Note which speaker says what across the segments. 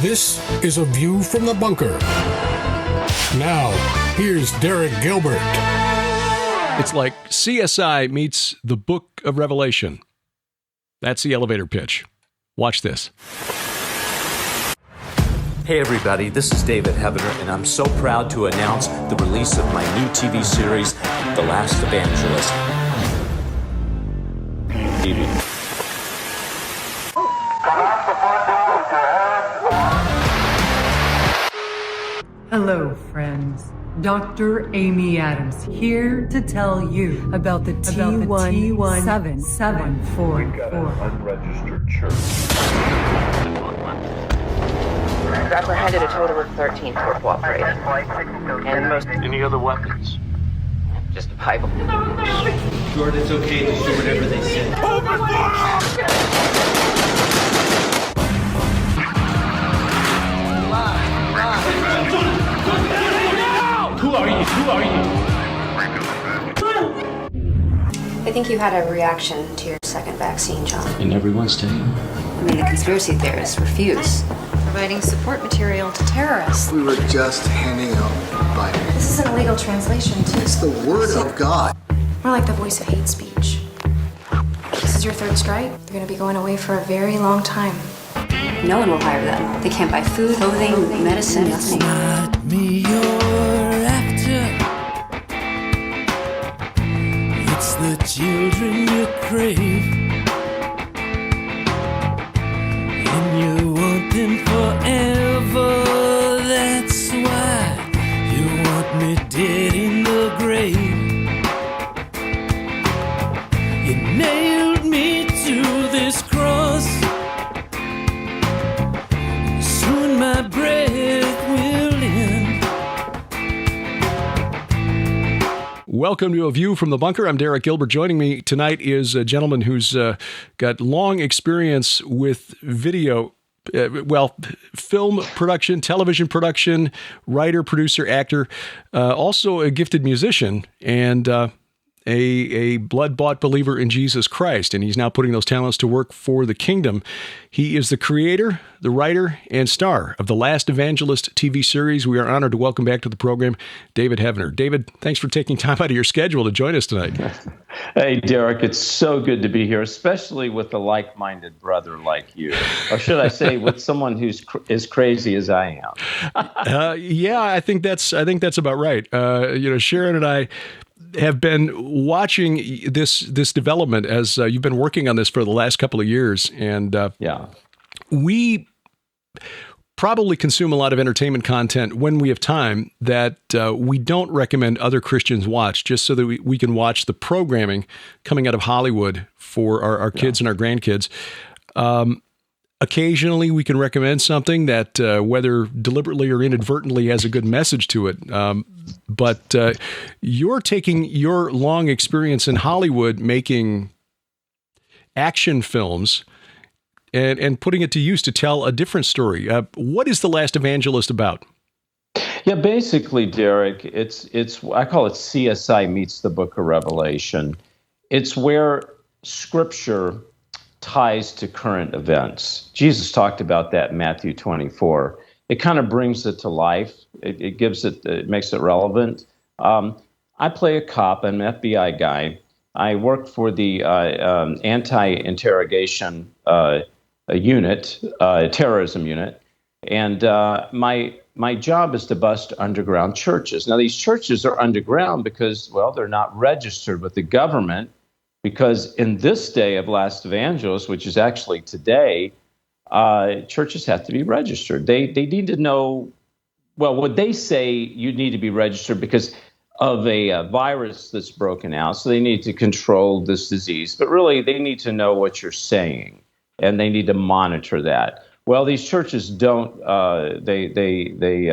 Speaker 1: This is A View from the Bunker. Now, here's Derek Gilbert.
Speaker 2: It's like CSI meets the Book of Revelation. That's the elevator pitch. Watch this.
Speaker 3: Hey everybody, this is David Heavener, and I'm so proud to announce the release of my new TV series, The Last Evangelist.
Speaker 4: Hello, friends. Dr. Amy Adams here to tell you about the T1774.
Speaker 5: We've got an unregistered church.
Speaker 6: We've apprehended a total of 13 for cooperation. And most...
Speaker 7: Any other weapons?
Speaker 6: Just a Bible.
Speaker 7: Sure, it's okay to do whatever they say. Open fire! Who are you?
Speaker 8: I think you had a reaction to your second vaccine, John.
Speaker 3: And everyone's taking.
Speaker 8: I mean, the conspiracy theorists refuse. Providing support material to terrorists.
Speaker 9: We were just handing out Bible.
Speaker 8: This is an illegal translation, too.
Speaker 9: It's the word of God.
Speaker 8: More like the voice of hate speech. This is your third strike. You're going to be going away for a very long time. No one will hire them. They can't buy food, clothing, medicine, nothing.
Speaker 10: Not me you're after. It's the children you crave. And you want them forever. That's why you want me dead in the grave. You nailed me to this cross. Soon my breath will end.
Speaker 2: Welcome to A View from the Bunker. I'm Derek Gilbert. Joining me tonight is a gentleman who's got long experience with video, film production, television production, writer, producer, actor, also a gifted musician, and a blood-bought believer in Jesus Christ, and he's now putting those talents to work for the kingdom. He is the creator, the writer, and star of The Last Evangelist TV series. We are honored to welcome back to the program David Heavener. David, thanks for taking time out of your schedule to join us tonight.
Speaker 11: Hey, Derek, it's so good to be here, especially with a like-minded brother like you. Or should I say, with someone who's as crazy as I am.
Speaker 2: Yeah, I think that's about right. Sharon and I have been watching this development as you've been working on this for the last couple of years, and we probably consume a lot of entertainment content when we have time that we don't recommend other Christians watch, just so that we can watch the programming coming out of Hollywood for our kids and our grandkids. Occasionally, we can recommend something that, whether deliberately or inadvertently, has a good message to it. But you're taking your long experience in Hollywood making action films and putting it to use to tell a different story. What is The Last Evangelist about?
Speaker 11: Yeah, basically, Derek, it's I call it CSI meets the Book of Revelation. It's where Scripture ties to current events. Jesus talked about that in Matthew 24. It kind of brings it to life. It makes it relevant. I play a cop, I'm an FBI guy. I work for the anti-interrogation unit, terrorism unit. And my job is to bust underground churches. Now, these churches are underground because, well, they're not registered with the government. Because in this day of Last Evangelist, which is actually today, churches have to be registered. They need to know, well, what they say you need to be registered because of a virus that's broken out. So they need to control this disease. But really, they need to know what you're saying, and they need to monitor that. Well, these churches don't. They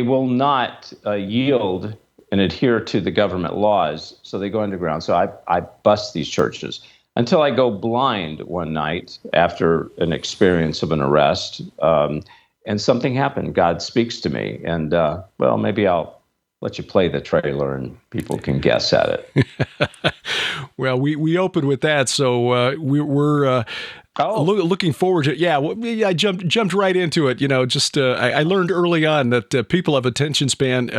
Speaker 11: will not yield and adhere to the government laws, so they go underground. So I bust these churches until I go blind one night after an experience of an arrest, and something happened. God speaks to me, and maybe I'll let you play the trailer and people can guess at it.
Speaker 2: Well, we opened with that, so we're looking forward to it. Yeah, I jumped right into it. I learned early on that people have attention span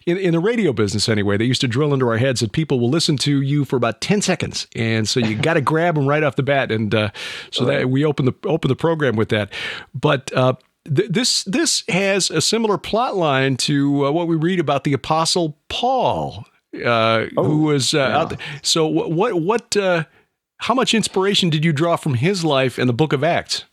Speaker 2: in the radio business anyway. They used to drill into our heads that people will listen to you for about 10 seconds, and so you got to grab them right off the bat. And that we open the program with that. But this has a similar plot line to what we read about the Apostle Paul, who was out there. So what? How much inspiration did you draw from his life and the book of Acts?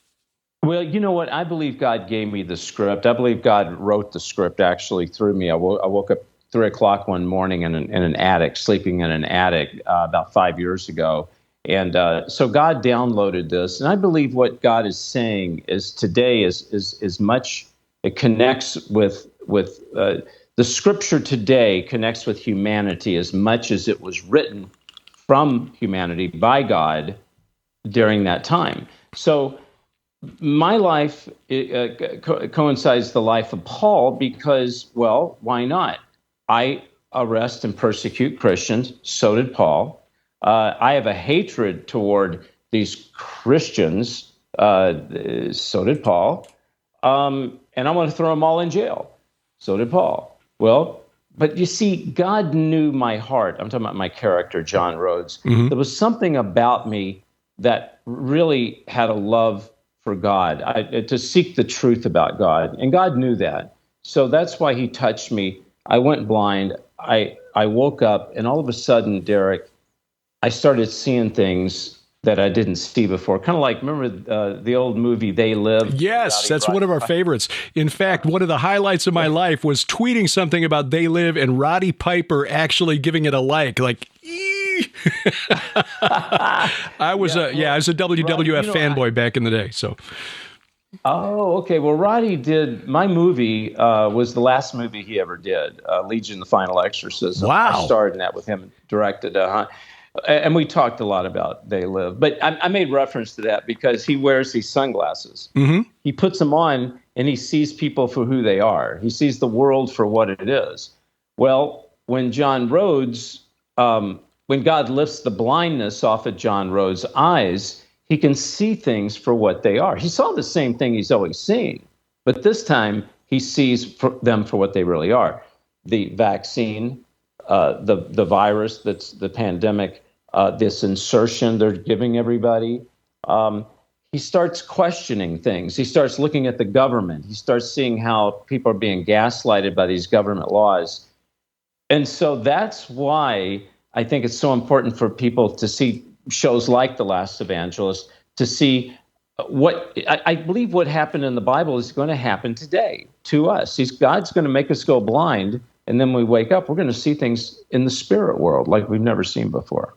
Speaker 11: Well, you know what? I believe God gave me the script. I believe God wrote the script actually through me. I woke up 3 o'clock one morning in an attic, sleeping in an attic about 5 years ago. And so God downloaded this. And I believe what God is saying is today is much, it connects with the scripture today connects with humanity as much as it was written from humanity by God during that time. So my life coincides the life of Paul because, well, why not? I arrest and persecute Christians. So did Paul. I have a hatred toward these Christians. So did Paul. And I want to throw them all in jail. So did Paul. Well, but you see, God knew my heart. I'm talking about my character, John Rhodes. Mm-hmm. There was something about me that really had a love for God, to seek the truth about God. And God knew that. So that's why he touched me. I went blind. I woke up, and all of a sudden, Derek, I started seeing things that I didn't see before. Kind of like, remember the old movie, They Live?
Speaker 2: Yes, that's one of our favorites. In fact, one of the highlights of my life was tweeting something about They Live and Roddy Piper actually giving it a like. I was a WWF fanboy back in the day. So.
Speaker 11: Oh, okay. Well, Roddy did, my movie was the last movie he ever did, Legion, the Final Exorcism.
Speaker 2: Wow.
Speaker 11: I starred in that with him and directed and we talked a lot about They Live. But I made reference to that because he wears these sunglasses. Mm-hmm. He puts them on and he sees people for who they are. He sees the world for what it is. Well, when John Rhodes, when God lifts the blindness off of John Rhodes' eyes, he can see things for what they are. He saw the same thing he's always seen, but this time he sees them for what they really are. The vaccine, the virus, that's the pandemic, this insertion they're giving everybody. He starts questioning things. He starts looking at the government. He starts seeing how people are being gaslighted by these government laws. And so that's why I think it's so important for people to see shows like The Last Evangelist, to see what I believe what happened in the Bible is going to happen today to us. God's going to make us go blind, and then when we wake up, we're going to see things in the spirit world like we've never seen before.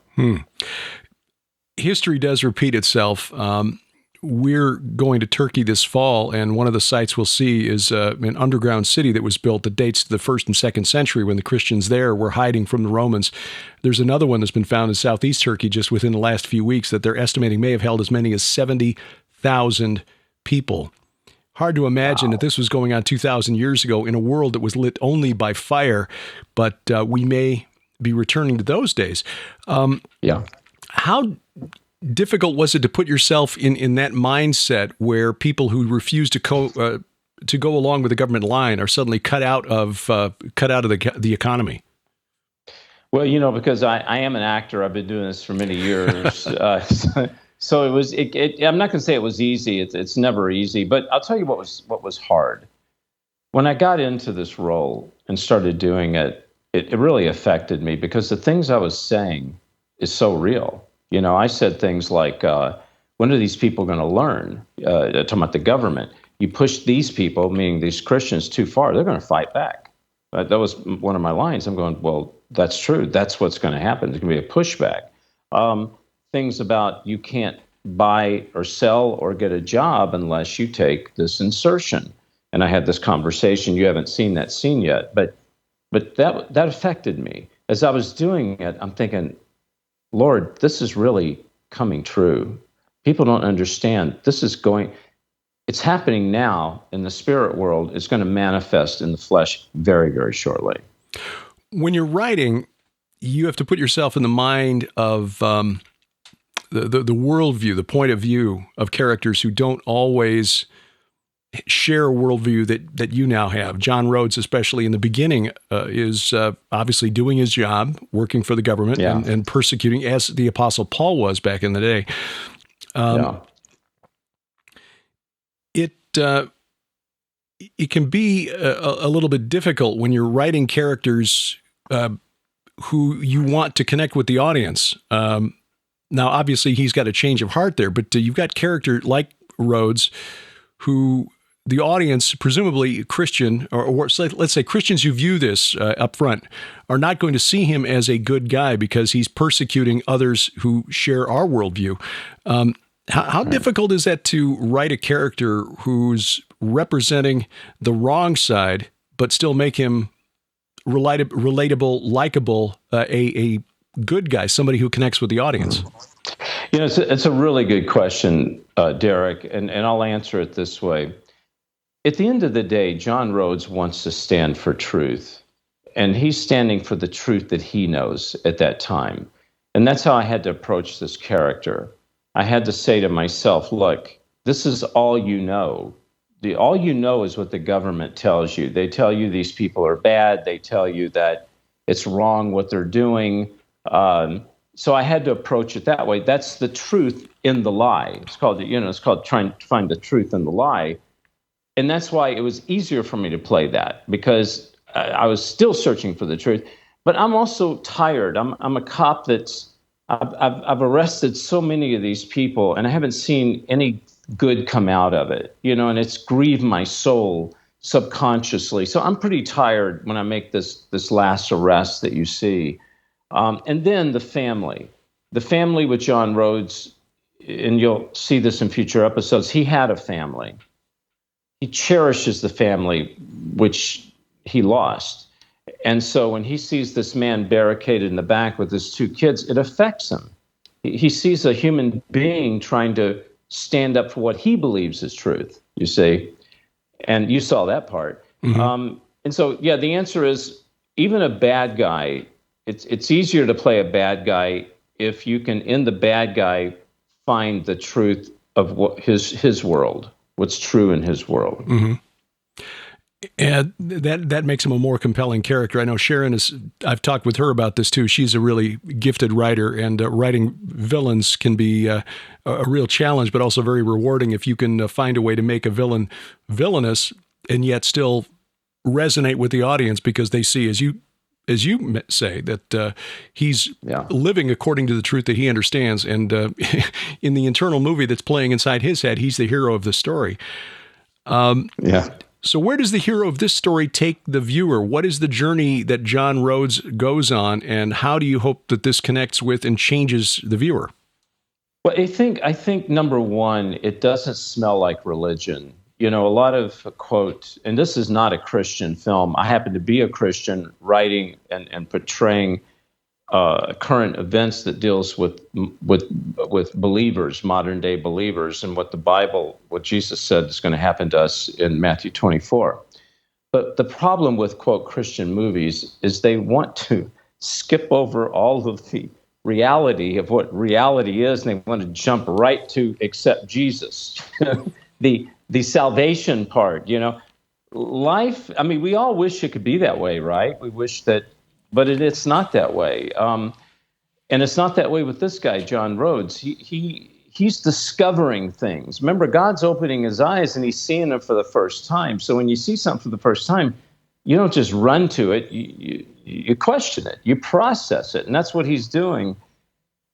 Speaker 2: History does repeat itself. We're going to Turkey this fall, and one of the sites we'll see is an underground city that was built that dates to the 1st and 2nd century when the Christians there were hiding from the Romans. There's another one that's been found in southeast Turkey just within the last few weeks that they're estimating may have held as many as 70,000 people. Hard to imagine that this was going on 2,000 years ago in a world that was lit only by fire, but we may be returning to those days. How difficult was it to put yourself in that mindset where people who refuse to go along with the government line are suddenly cut out of the economy?
Speaker 11: Well, because I am an actor, I've been doing this for many years. So it was. I'm not going to say it was easy. It's never easy. But I'll tell you what was hard. When I got into this role and started doing it, it really affected me because the things I was saying is so real. I said things like, when are these people going to learn? Talking about the government. You push these people, meaning these Christians, too far, they're going to fight back. That was one of my lines. I'm going, well, that's true. That's what's going to happen. There's going to be a pushback. Things about you can't buy or sell or get a job unless you take this insertion. And I had this conversation. You haven't seen that scene yet, but that affected me. As I was doing it, I'm thinking, Lord, this is really coming true. People don't understand. It's happening now in the spirit world. It's going to manifest in the flesh very, very shortly.
Speaker 2: When you're writing, you have to put yourself in the mind of the worldview, the point of view of characters who don't always share a worldview that you now have. John Rhodes, especially in the beginning, is obviously doing his job, working for the government and persecuting, as the Apostle Paul was back in the day. It can be a little bit difficult when you're writing characters who you want to connect with the audience. Now, obviously, he's got a change of heart there, but you've got character like Rhodes who the audience, presumably Christian, or let's say Christians who view this up front, are not going to see him as a good guy because he's persecuting others who share our worldview. How difficult is that to write a character who's representing the wrong side, but still make him relatable, likable, a good guy, somebody who connects with the audience?
Speaker 11: It's a really good question, Derek, and I'll answer it this way. At the end of the day, John Rhodes wants to stand for truth, and he's standing for the truth that he knows at that time. And that's how I had to approach this character. I had to say to myself, look, this is all you know. All you know is what the government tells you. They tell you these people are bad. They tell you that it's wrong what they're doing. So I had to approach it that way. That's the truth in the lie. It's called trying to find the truth in the lie. And that's why it was easier for me to play that, because I was still searching for the truth. But I'm also tired. I'm a cop that's I've arrested so many of these people, and I haven't seen any good come out of it, and it's grieved my soul subconsciously. So I'm pretty tired when I make this last arrest that you see. And then the family with John Rhodes, and you'll see this in future episodes, he had a family. He cherishes the family, which he lost. And so when he sees this man barricaded in the back with his two kids, it affects him. He sees a human being trying to stand up for what he believes is truth, you see. And you saw that part. Mm-hmm. And so, the answer is, even a bad guy, it's easier to play a bad guy if you can, in the bad guy, find the truth of what his world, what's true in his world.
Speaker 2: Mm-hmm. And that makes him a more compelling character. I know Sharon I've talked with her about this too. She's a really gifted writer, and writing villains can be a real challenge, but also very rewarding if you can find a way to make a villain villainous and yet still resonate with the audience, because they see, as you say, that he's living according to the truth that he understands. And in the internal movie that's playing inside his head, he's the hero of the story. So where does the hero of this story take the viewer? What is the journey that John Rhodes goes on, and how do you hope that this connects with and changes the viewer?
Speaker 11: Well, I think number one, it doesn't smell like religion. A lot of quote, and this is not a Christian film. I happen to be a Christian writing and portraying current events that deals with believers, modern day believers, and what Jesus said is going to happen to us in Matthew 24. But the problem with quote Christian movies is they want to skip over all of the reality of what reality is, and they want to jump right to accept Jesus. the salvation part, life. I mean, we all wish it could be that way, right? We wish that. But it's not that way, and it's not that way with this guy, John Rhodes. He's discovering things. Remember, God's opening his eyes, and he's seeing them for the first time. So when you see something for the first time, you don't just run to it. You question it. You process it, and that's what he's doing.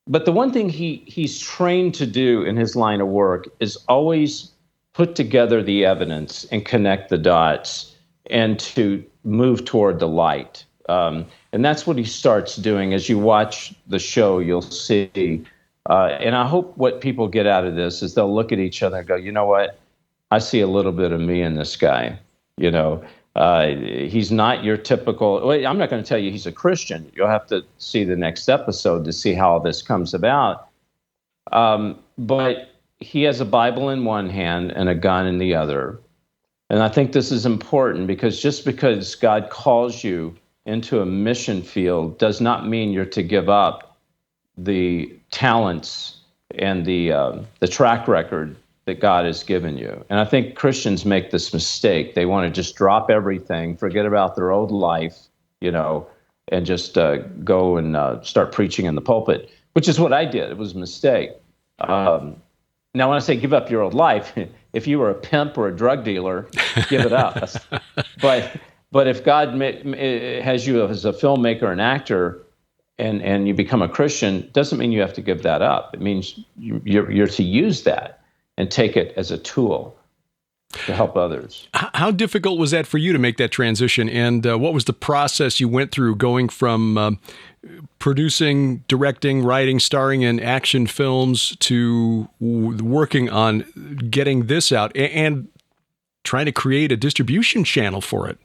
Speaker 11: But the one thing he's trained to do in his line of work is always put together the evidence and connect the dots, and to move toward the light. And that's what he starts doing. As you watch the show, you'll see. And I hope what people get out of this is they'll look at each other and go, you know what? I see a little bit of me in this guy. He's not your typical. Wait, I'm not going to tell you he's a Christian. You'll have to see the next episode to see how all this comes about. But he has a Bible in one hand and a gun in the other. And I think this is important, because just because God calls you into a mission field does not mean you're to give up the talents and the track record that God has given you. And I think Christians make this mistake. They want to just drop everything, forget about their old life, and just go and start preaching in the pulpit, which is what I did. It was a mistake. Now, when I say give up your old life, if you were a pimp or a drug dealer, give it up. But if God has you as a filmmaker and actor, and you become a Christian, doesn't mean you have to give that up. It means you're to use that and take it as a tool to help others.
Speaker 2: How difficult was that for you to make that transition? And what was the process you went through going from producing, directing, writing, starring in action films to working on getting this out and trying to create a distribution channel for it?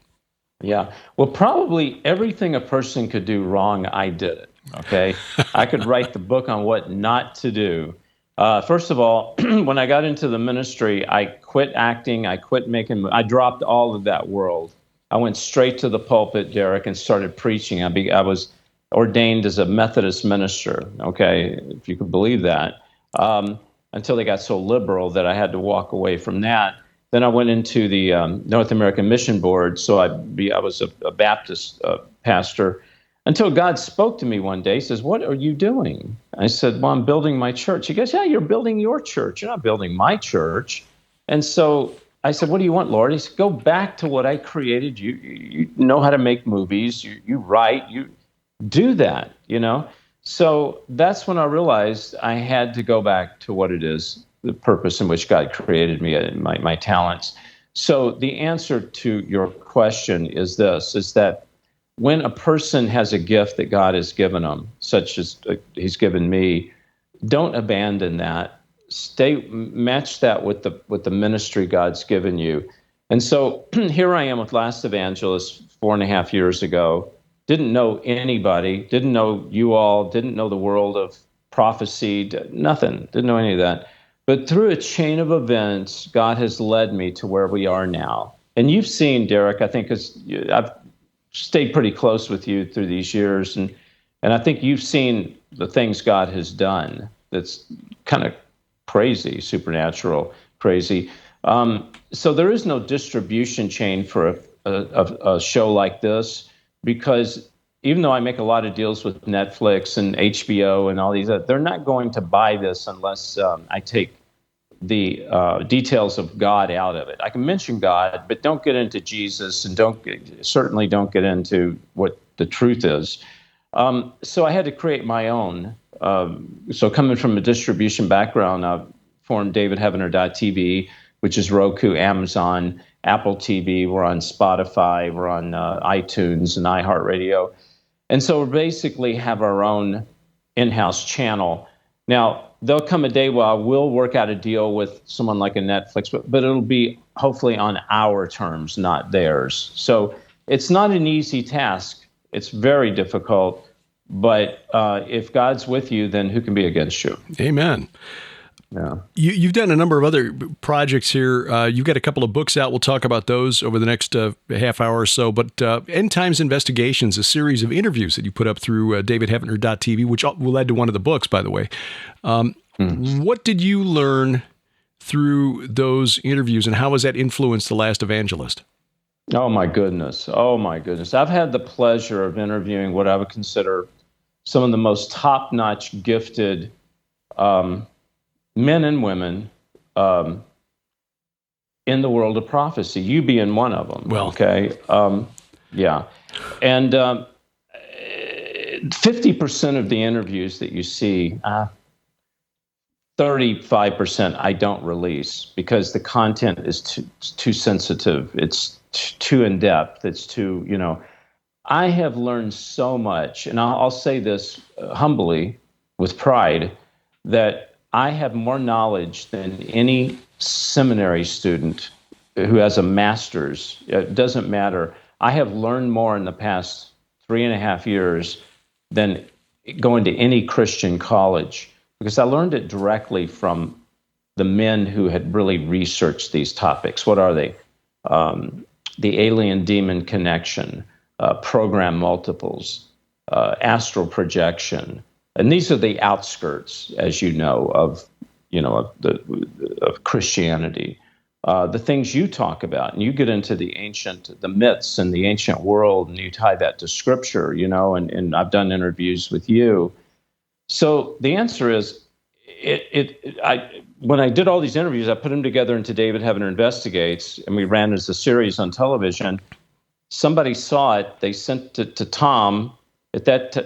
Speaker 11: Yeah. Well, probably everything a person could do wrong, I did it. Okay. I could write the book on what not to do. First of all, when I got into the ministry, I quit acting. I quit I dropped all of that world. I went straight to the pulpit, Derek, and started preaching. I was ordained as a Methodist minister. Okay. If you could believe that, until they got so liberal that I had to walk away from that. Then I went into the North American Mission Board, so I was a Baptist pastor, until God spoke to me one day. He says, "What are you doing?" I said, "Well, I'm building my church." He goes, "Yeah, you're building your church. You're not building my church." And so I said, "What do you want, Lord?" He said, "Go back to what I created. You know how to make movies. You write. You do that, So that's when I realized I had to go back to what it is, the purpose in which God created me and my talents. So the answer to your question is that when a person has a gift that God has given them, such as he's given me, don't abandon that. Match that with the ministry God's given you. And so here I am with Last Evangelist 4.5 years ago. Didn't know anybody, didn't know you all, didn't know the world of prophecy, nothing, didn't know any of that. But through a chain of events, God has led me to where we are now. And you've seen, Derek, I think I've stayed pretty close with you through these years, and I think you've seen the things God has done that's kind of crazy, supernatural, crazy. So there is no distribution chain for a show like this, because even though I make a lot of deals with Netflix and HBO and all these, they're not going to buy this unless I take the details of God out of it. I can mention God, but don't get into Jesus, and certainly don't get into what the truth is. So I had to create my own. So coming from a distribution background, I formed davidheavener.tv, which is Roku, Amazon, Apple TV. We're on Spotify. We're on iTunes and iHeartRadio. And so we basically have our own in-house channel. Now, there'll come a day where I will work out a deal with someone like a Netflix, but it'll be hopefully on our terms, not theirs. So it's not an easy task. It's very difficult. But if God's with you, then who can be against you?
Speaker 2: Amen.
Speaker 11: Yeah.
Speaker 2: You've done a number of other projects here. You've got a couple of books out. We'll talk about those over the next half hour or so. But End Times Investigations, a series of interviews that you put up through davidheavener.tv, which will add to one of the books, by the way. What did you learn through those interviews, and how has that influenced The Last Evangelist?
Speaker 11: Oh, my goodness. I've had the pleasure of interviewing what I would consider some of the most top-notch gifted men and women in the world of prophecy, you being one of them.
Speaker 2: Well,
Speaker 11: okay. Yeah. And 50% of the interviews that you see, 35% I don't release because the content is too sensitive. It's too in-depth. It's too, I have learned so much, and I'll say this humbly with pride, that I have more knowledge than any seminary student who has a master's. It doesn't matter. I have learned more in the past 3.5 years than going to any Christian college, because I learned it directly from the men who had really researched these topics. What are they? The alien-demon connection, program multiples, astral projection. And these are the outskirts, as you know, of of Christianity. The things you talk about, and you get into the myths and the ancient world, and you tie that to scripture, and I've done interviews with you. So the answer is, when I did all these interviews, I put them together into David Heavener Investigates, and we ran it as a series on television. Somebody saw it. They sent it to Tom,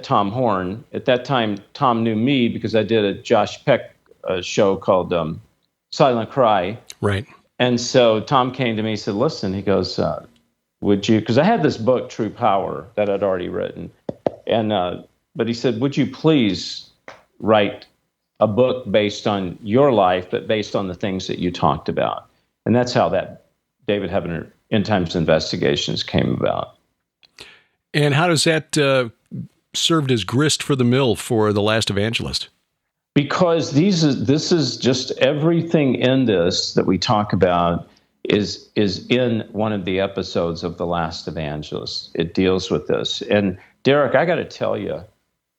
Speaker 11: Tom Horn. At that time, Tom knew me because I did a Josh Peck show called Silent Cry.
Speaker 2: Right.
Speaker 11: And so Tom came to me and said, listen, he goes, would you, because I had this book, True Power, that I'd already written. But he said, would you please write a book based on your life, but based on the things that you talked about? And that's how that David Heavener End Times Investigations came about.
Speaker 2: And how does that served as grist for the mill for The Last Evangelist?
Speaker 11: Because this is just everything in this that we talk about is in one of the episodes of The Last Evangelist. It deals with this. And Derek, I got to tell you,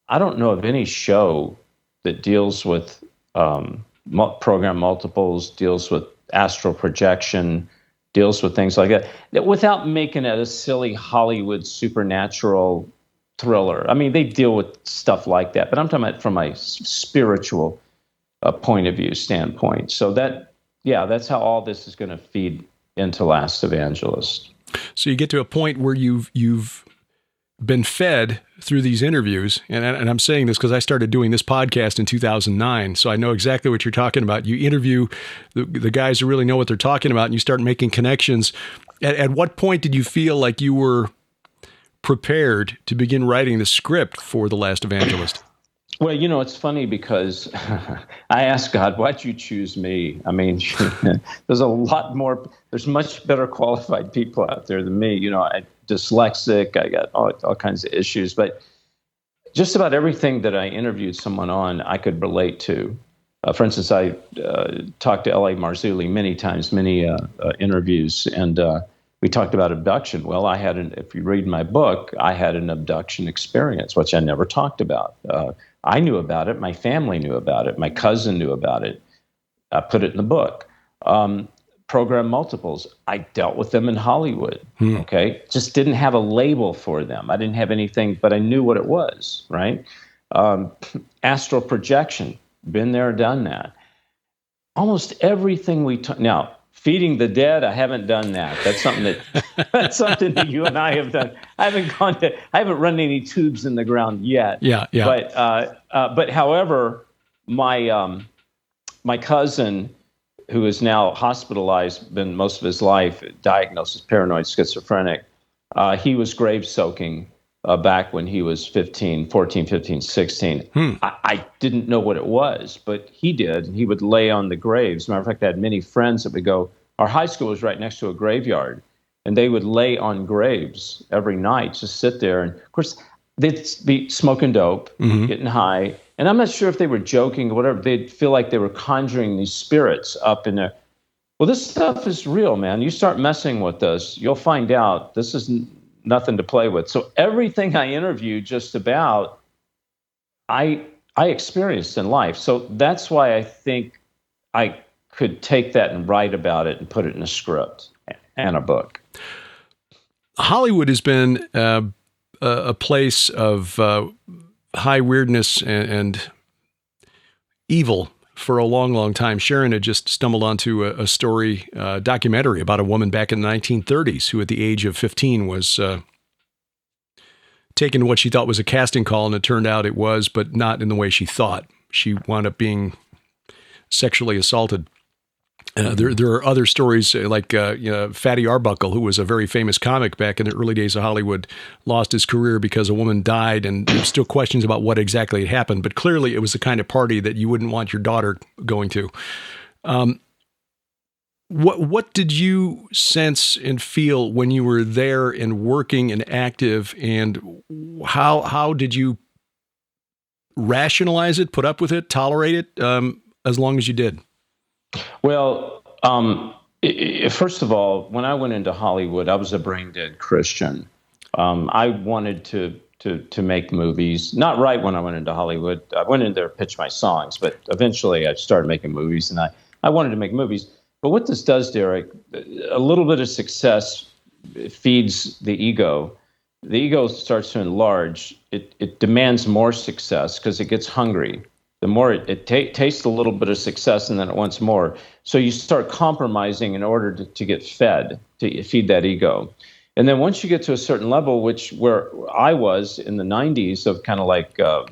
Speaker 11: I don't know of any show that deals with program multiples, deals with astral projection, deals with things like that without making it a silly Hollywood supernatural thriller. I mean, they deal with stuff like that, but I'm talking about from a spiritual point of view standpoint. So that's how all this is going to feed into Last Evangelist.
Speaker 2: So you get to a point where you've been fed through these interviews, and I'm saying this because I started doing this podcast in 2009, so I know exactly what you're talking about. You interview the guys who really know what they're talking about, and you start making connections. At what point did you feel like you were prepared to begin writing the script for The Last Evangelist?
Speaker 11: Well, it's funny because I asked God, why'd you choose me? I mean, there's much better qualified people out there than me. I'm dyslexic, I got all kinds of issues, but just about everything that I interviewed someone on, I could relate to. For instance, I talked to L.A. Marzulli many times, many interviews, and we talked about abduction. Well, if you read my book, I had an abduction experience, which I never talked about. I knew about it. My family knew about it. My cousin knew about it. I put it in the book. Program multiples, I dealt with them in Hollywood. Okay, just didn't have a label for them. I didn't have anything, but I knew what it was, right? Astral projection, been there, done that. Almost everything now, feeding the dead, I haven't done that. That's something that you and I have done. I haven't run any tubes in the ground yet.
Speaker 2: Yeah.
Speaker 11: But however, my cousin, who is now hospitalized, been most of his life diagnosed as paranoid schizophrenic, he was grave soaking back when he was 14, 15, 16. I didn't know what it was, but he did. He would lay on the graves. As a matter of fact, I had many friends that would go, our high school was right next to a graveyard, and they would lay on graves every night, just sit there. And of course, they'd be smoking dope, getting high. And I'm not sure if they were joking or whatever. They'd feel like they were conjuring these spirits up in there. Well, this stuff is real, man. You start messing with this, you'll find out this is nothing to play with. So everything I interviewed just about, I experienced in life. So that's why I think I could take that and write about it and put it in a script and a book.
Speaker 2: Hollywood has been a place of high weirdness and evil for a long, long time. Sharon had just stumbled onto a story, documentary about a woman back in the 1930s who at the age of 15 was taken to what she thought was a casting call, and it turned out it was, but not in the way she thought. She wound up being sexually assaulted. There are other stories like Fatty Arbuckle, who was a very famous comic back in the early days of Hollywood, lost his career because a woman died, and there's still questions about what exactly had happened. But clearly, it was the kind of party that you wouldn't want your daughter going to. What did you sense and feel when you were there and working and active, and how did you rationalize it, put up with it, tolerate it as long as you did?
Speaker 11: Well, first of all, when I went into Hollywood, I was a brain dead Christian. I wanted to to make movies. Not right when I went into Hollywood. I went in there to pitch my songs, but eventually I started making movies, and I wanted to make movies. But what this does, Derek, a little bit of success feeds the ego. The ego starts to enlarge. It demands more success because it gets hungry. The more it tastes a little bit of success, and then it wants more. So you start compromising in order to get fed, to feed that ego. And then once you get to a certain level, where I was in the 90s of kind of like, I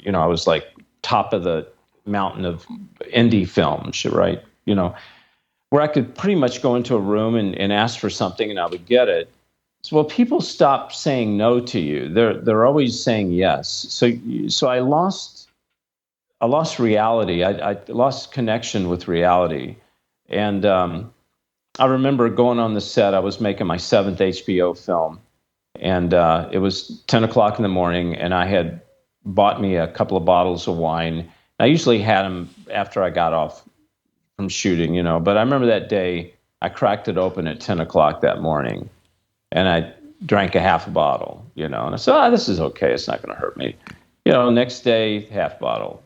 Speaker 11: was like top of the mountain of indie films, right? Where I could pretty much go into a room and ask for something and I would get it. So, well, people stop saying no to you. They're always saying yes. So I lost reality. I lost connection with reality. And I remember going on the set. I was making my 7th HBO film. And it was 10 o'clock in the morning, and I had bought me a couple of bottles of wine. I usually had them after I got off from shooting, But I remember that day, I cracked it open at 10 o'clock that morning, and I drank a half a bottle, And I said, this is okay. It's not going to hurt me. Next day, half bottle.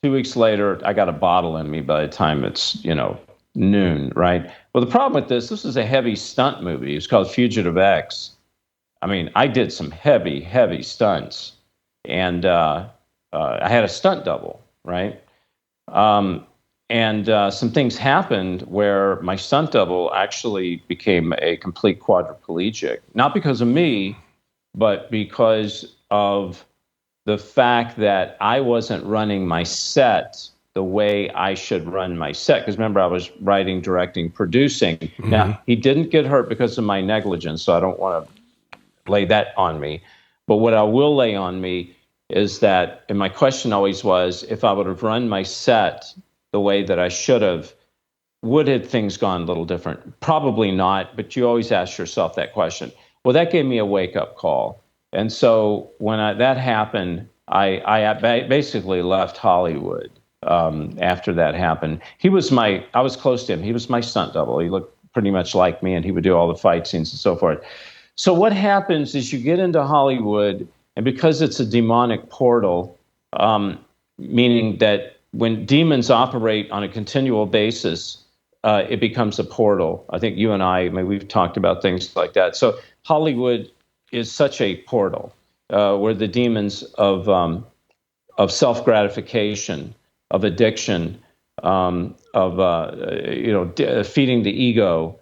Speaker 11: 2 weeks later, I got a bottle in me by the time it's, noon, right? Well, the problem with this is a heavy stunt movie. It's called Fugitive X. I mean, I did some heavy, heavy stunts. And I had a stunt double, right? And some things happened where my stunt double actually became a complete quadriplegic. Not because of me, but because of the fact that I wasn't running my set the way I should run my set. Because remember, I was writing, directing, producing. Mm-hmm. Now, he didn't get hurt because of my negligence, so I don't want to lay that on me. But what I will lay on me is that, and my question always was, if I would have run my set the way that I should have, would have things gone a little different? Probably not, but you always ask yourself that question. Well, that gave me a wake-up call. And so when that happened, I basically left Hollywood after that happened. I was close to him. He was my stunt double. He looked pretty much like me, and he would do all the fight scenes and so forth. So what happens is you get into Hollywood, and because it's a demonic portal, meaning that when demons operate on a continual basis, it becomes a portal. I think you and we've talked about things like that. So Hollywood is such a portal where the demons of self-gratification, of addiction, feeding the ego,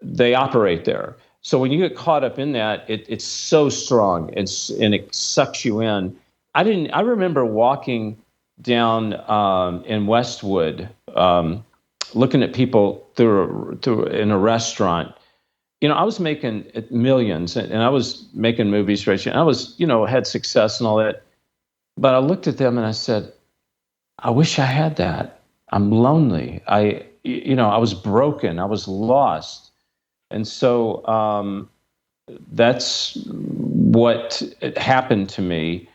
Speaker 11: they operate there. So when you get caught up in that, it's so strong and it sucks you in. I remember walking down in Westwood, looking at people through in a restaurant. I was making millions, and I was making movies, right? And I was, had success and all that. But I looked at them and I said, I wish I had that. I'm lonely. I was broken. I was lost. And so that's what happened to me.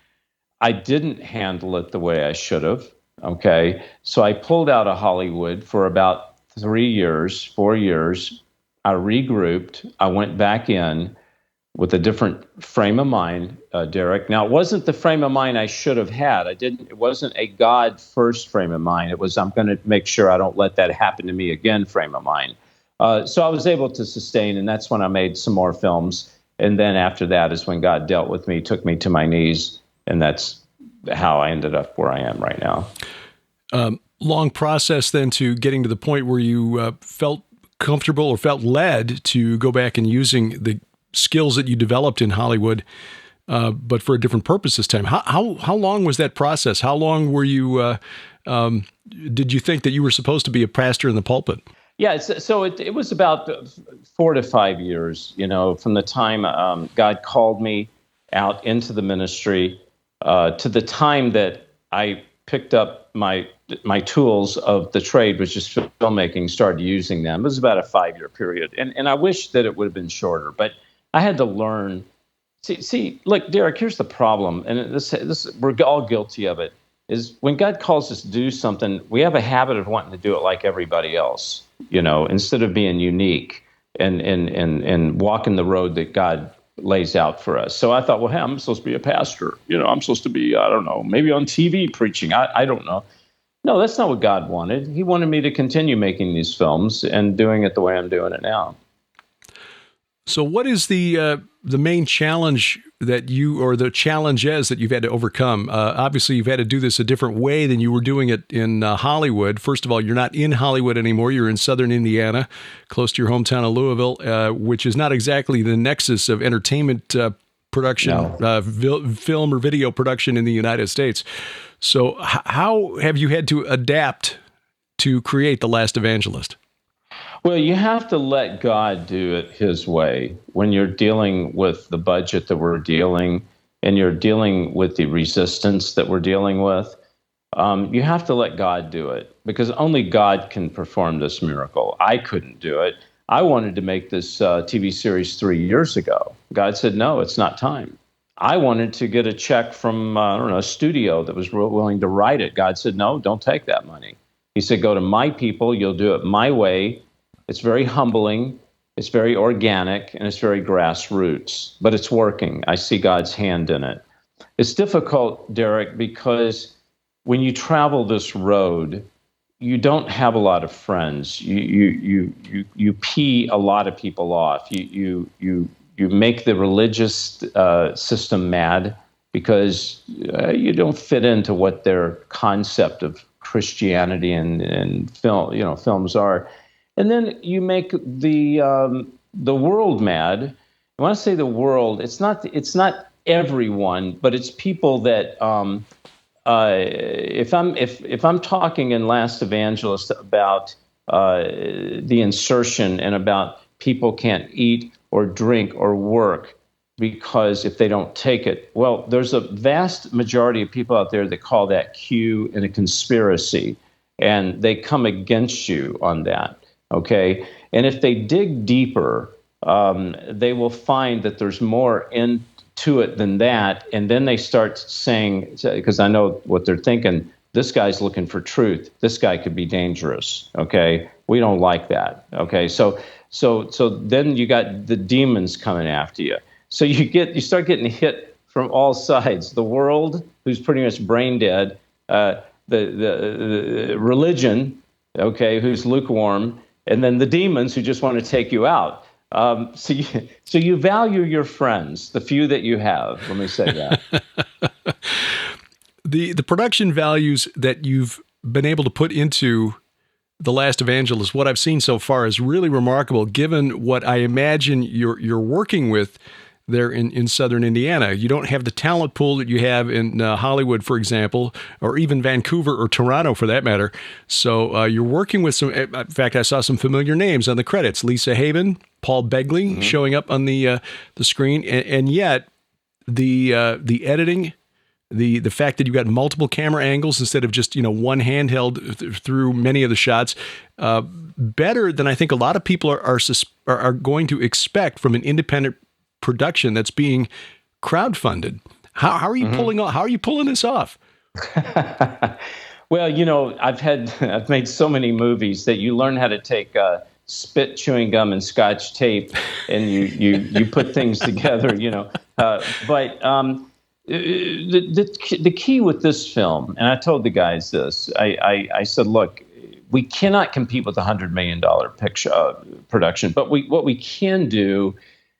Speaker 11: I didn't handle it the way I should have. Okay. So I pulled out of Hollywood for about 4 years. I regrouped. I went back in with a different frame of mind, Derek. Now, it wasn't the frame of mind I should have had. It wasn't a God first frame of mind. It was, I'm going to make sure I don't let that happen to me again frame of mind. So I was able to sustain, and that's when I made some more films. And then after that is when God dealt with me, took me to my knees, and that's how I ended up where I am right now.
Speaker 2: Long process then to getting to the point where you felt comfortable or felt led to go back and using the skills that you developed in Hollywood, but for a different purpose this time. How long was that process? How long were you, did you think that you were supposed to be a pastor in the pulpit?
Speaker 11: Yeah, so it was about 4 to 5 years, from the time God called me out into the ministry to the time that I picked up my tools of the trade, which is filmmaking, started using them. It was about a 5-year period. And I wish that it would have been shorter, but I had to learn. See, look, Derek, here's the problem, and this we're all guilty of it, is when God calls us to do something, we have a habit of wanting to do it like everybody else, instead of being unique and walking the road that God lays out for us. So I thought, well, hey, I'm supposed to be a pastor. I'm supposed to be, I don't know, maybe on TV preaching. I don't know. No, that's not what God wanted. He wanted me to continue making these films and doing it the way I'm doing it now.
Speaker 2: So what is the main challenge that the challenges that you've had to overcome? Obviously, you've had to do this a different way than you were doing it in Hollywood. First of all, you're not in Hollywood anymore. You're in southern Indiana, close to your hometown of Louisville, which is not exactly the nexus of entertainment production, film or video production in the United States. So how have you had to adapt to create The Last Evangelist?
Speaker 11: Well, you have to let God do it his way when you're dealing with the budget that we're dealing and you're dealing with the resistance that we're dealing with. You have to let God do it because only God can perform this miracle. I couldn't do it. I wanted to make this TV series 3 years ago. God said, no, it's not time. I wanted to get a check from, a studio that was willing to write it. God said, no, don't take that money. He said, go to my people. You'll do it my way. It's very humbling, it's very organic, and it's very grassroots, but it's working. I see God's hand in it. It's difficult, Derek, because when you travel this road, you don't have a lot of friends. You pee a lot of people off. You make the religious system mad because you don't fit into what their concept of Christianity and film, films are. And then you make the world mad. When I say the world, it's not everyone, but it's people that if I'm talking in Last Evangelist about the insertion and about people can't eat or drink or work because if they don't take it, well, there's a vast majority of people out there that call that Q and a conspiracy, and they come against you on that. Okay, and if they dig deeper, they will find that there's more into it than that. And then they start saying, because I know what they're thinking, this guy's looking for truth. This guy could be dangerous. Okay, we don't like that. Okay, so then you got the demons coming after you. So you start getting hit from all sides. The world, who's pretty much brain dead. The religion, okay, who's lukewarm. And then the demons who just want to take you out. So you value your friends, the few that you have. Let me say that.
Speaker 2: The production values that you've been able to put into The Last Evangelist, what I've seen so far is really remarkable, given what I imagine you're working with there in southern Indiana. You don't have the talent pool that you have in Hollywood, for example, or even Vancouver or Toronto for that matter. So you're working with some, in fact, I saw some familiar names on the credits. Lisa Haven, Paul Begley showing up on the screen. And yet the editing, the fact that you've got multiple camera angles instead of just, one handheld through many of the shots, better than I think a lot of people are going to expect from an independent production that's being crowdfunded. How are you pulling this off?
Speaker 11: Well, I've made so many movies that you learn how to take spit chewing gum and Scotch tape, and you put things together. But the key with this film, and I told the guys this, I said, look, we cannot compete with a $100 million picture production, but what we can do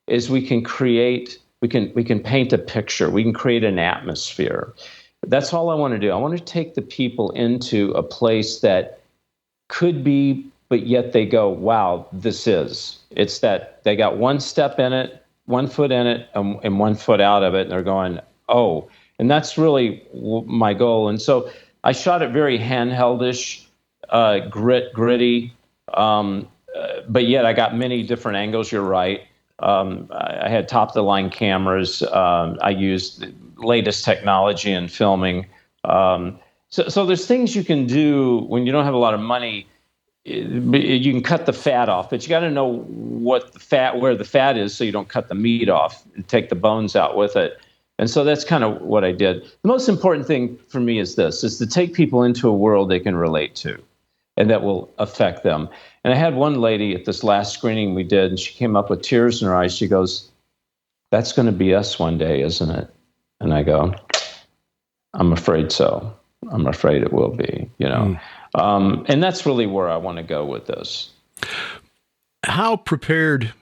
Speaker 11: is we can paint a picture. We can create an atmosphere. That's all I want to do. I want to take the people into a place that could be, but yet they go, wow, this is. It's that they got one step in it, 1 foot in it, and 1 foot out of it, and they're going, oh. And that's really my goal. And so I shot it very handheldish, gritty, but yet I got many different angles. You're right. I had top-of-the-line cameras. I used the latest technology in filming. So there's things you can do when you don't have a lot of money. You can cut the fat off, but you got to know where the fat is, so you don't cut the meat off and take the bones out with it. And so that's kind of what I did. The most important thing for me is to take people into a world they can relate to and that will affect them. And I had one lady at this last screening we did, and she came up with tears in her eyes. She goes, that's going to be us one day, isn't it? And I go, I'm afraid so. I'm afraid it will be, and that's really where I want to go with this.
Speaker 2: How prepared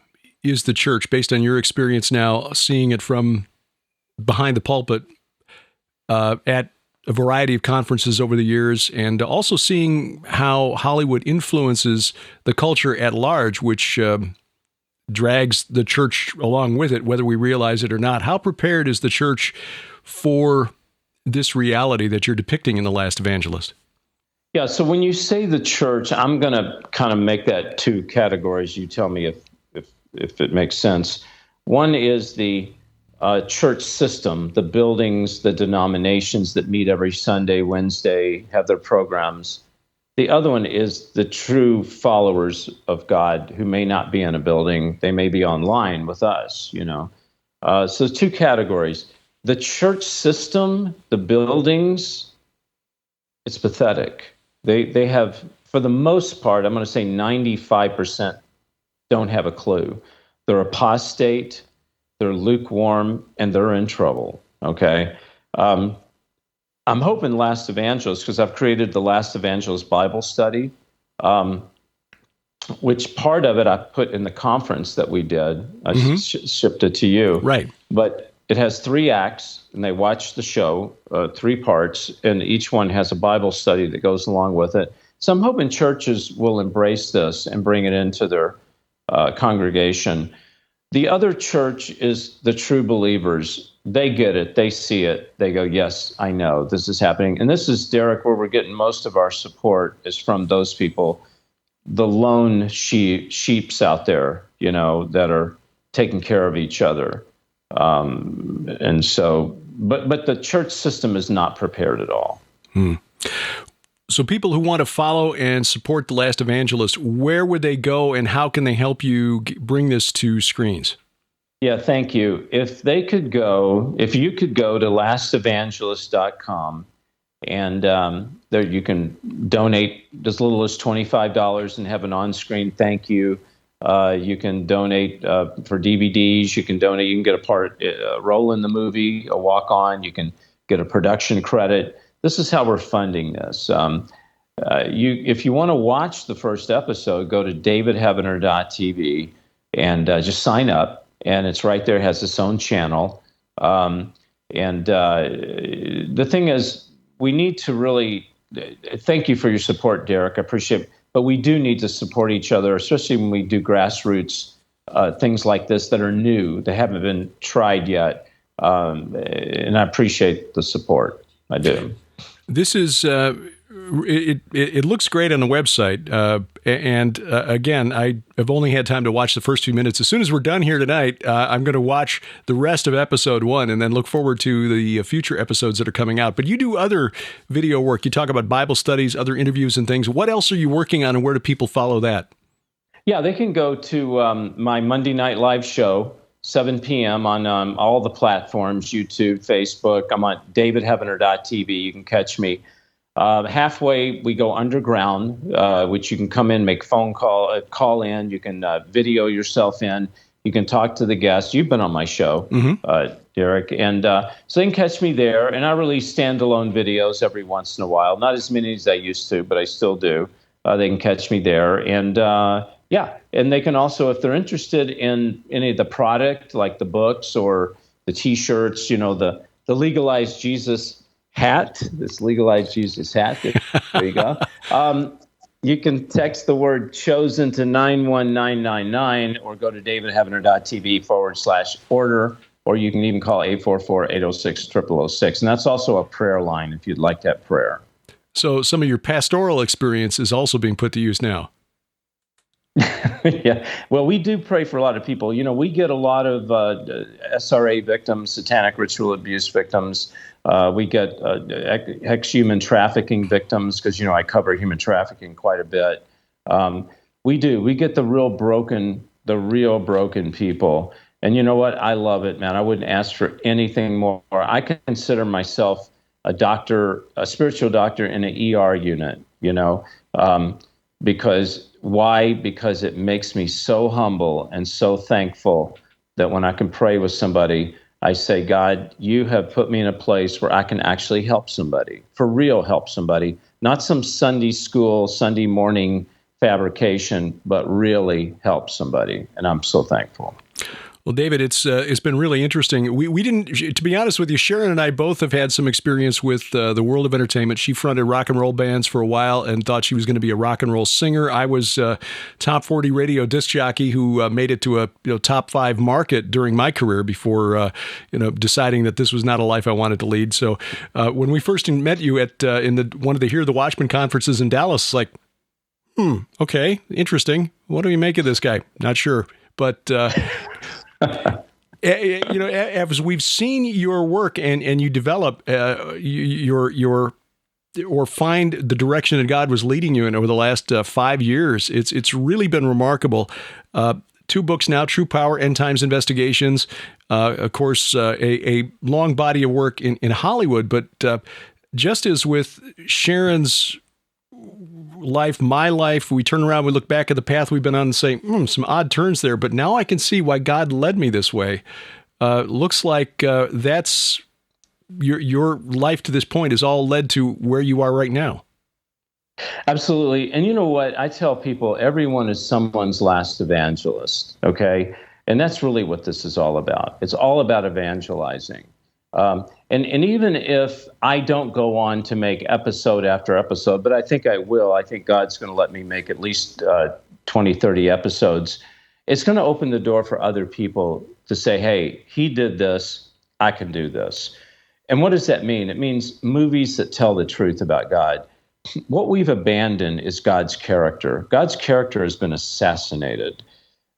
Speaker 2: is the church, based on your experience now, seeing it from behind the pulpit at a variety of conferences over the years, and also seeing how Hollywood influences the culture at large, which drags the church along with it, whether we realize it or not? How prepared is the church for this reality that you're depicting in The Last Evangelist?
Speaker 11: Yeah, so when you say the church, I'm going to kind of make that two categories. You tell me if it makes sense. One is the church system, the buildings, the denominations that meet every Sunday, Wednesday, have their programs. The other one is the true followers of God who may not be in a building. They may be online with us, So two categories. The church system, the buildings, it's pathetic. They have, for the most part, I'm going to say 95% don't have a clue. They're apostate, they're lukewarm, and they're in trouble, okay? I'm hoping Last Evangelist, because I've created the Last Evangelist Bible study, which part of it I put in the conference that we did. I shipped it to you.
Speaker 2: Right.
Speaker 11: But it has 3 acts, and they watch the show, 3 parts, and each one has a Bible study that goes along with it. So I'm hoping churches will embrace this and bring it into their congregation. The other church is the true believers. They get it. They see it. They go, yes, I know this is happening. And this is, Derek, where we're getting most of our support is from those people, the lone sheeps out there, that are taking care of each other. And so, but the church system is not prepared at all.
Speaker 2: So people who want to follow and support The Last Evangelist, where would they go and how can they help you bring this to screens?
Speaker 11: Yeah, thank you. If you could go to lastevangelist.com and there you can donate as little as $25 and have an on-screen thank you. You can donate for DVDs. You can donate. You can get a role in the movie, a walk-on. You can get a production credit. This is how we're funding this. If you want to watch the first episode, go to davidheavener.tv and just sign up. And it's right there. It has its own channel. The thing is, we need to really thank you for your support, Derek. I appreciate it. But we do need to support each other, especially when we do grassroots things like this that are new, that haven't been tried yet. And I appreciate the support. I do.
Speaker 2: This is, it looks great on the website. Again, I have only had time to watch the first few minutes. As soon as we're done here tonight, I'm going to watch the rest of episode 1 and then look forward to the future episodes that are coming out. But you do other video work. You talk about Bible studies, other interviews and things. What else are you working on and where do people follow that?
Speaker 11: Yeah, they can go to my Monday Night Live show, 7 p.m. on all the platforms, YouTube, Facebook. I'm on davidheavener.tv. You can catch me. Halfway, we go underground, which you can come in, make phone call in. You can video yourself in. You can talk to the guests. You've been on my show, Derek. And so they can catch me there. And I release standalone videos every once in a while. Not as many as I used to, but I still do. They can catch me there. And and they can also, if they're interested in any of the product, like the books or the T-shirts, the Legalized Jesus hat, this Legalized Jesus hat. There you go. You can text the word chosen to 91999 or go to davidheavener.tv/order, or you can even call 844-806-0006. And that's also a prayer line if you'd like that prayer.
Speaker 2: So some of your pastoral experience is also being put to use now.
Speaker 11: Yeah. Well, we do pray for a lot of people. We get a lot of SRA victims, satanic ritual abuse victims. We get ex-human trafficking victims because, I cover human trafficking quite a bit. We do. We get the real broken people. And you know what? I love it, man. I wouldn't ask for anything more. I consider myself a doctor, a spiritual doctor in an ER unit, because why? Because it makes me so humble and so thankful that when I can pray with somebody, I say, God, you have put me in a place where I can actually help somebody, for real help somebody, not some Sunday school, Sunday morning fabrication, but really help somebody. And I'm so thankful.
Speaker 2: Well, David, it's been really interesting. We didn't, to be honest with you, Sharon and I both have had some experience with the world of entertainment. She fronted rock and roll bands for a while and thought she was going to be a rock and roll singer. I was a top 40 radio disc jockey who made it to a top 5 market during my career before deciding that this was not a life I wanted to lead. So when we first met you at in one of the Hear the Watchman conferences in Dallas, like, okay, interesting. What do we make of this guy? Not sure, but. As we've seen your work and you develop your find the direction that God was leading you in over the last 5 years, it's really been remarkable. 2 books now, True Power, End Times Investigations, of course, a long body of work in Hollywood, but just as with Sharon's life, my life, we turn around, we look back at the path we've been on and say, some odd turns there, but now I can see why God led me this way. Looks like that's your life to this point has all led to where you are right now.
Speaker 11: Absolutely. And you know what? I tell people everyone is someone's last evangelist, okay? And that's really what this is all about. It's all about evangelizing. And even if I don't go on to make episode after episode, but I think I will, I think God's going to let me make at least 20, 30 episodes, it's going to open the door for other people to say, hey, he did this, I can do this. And what does that mean? It means movies that tell the truth about God. What we've abandoned is God's character. God's character has been assassinated.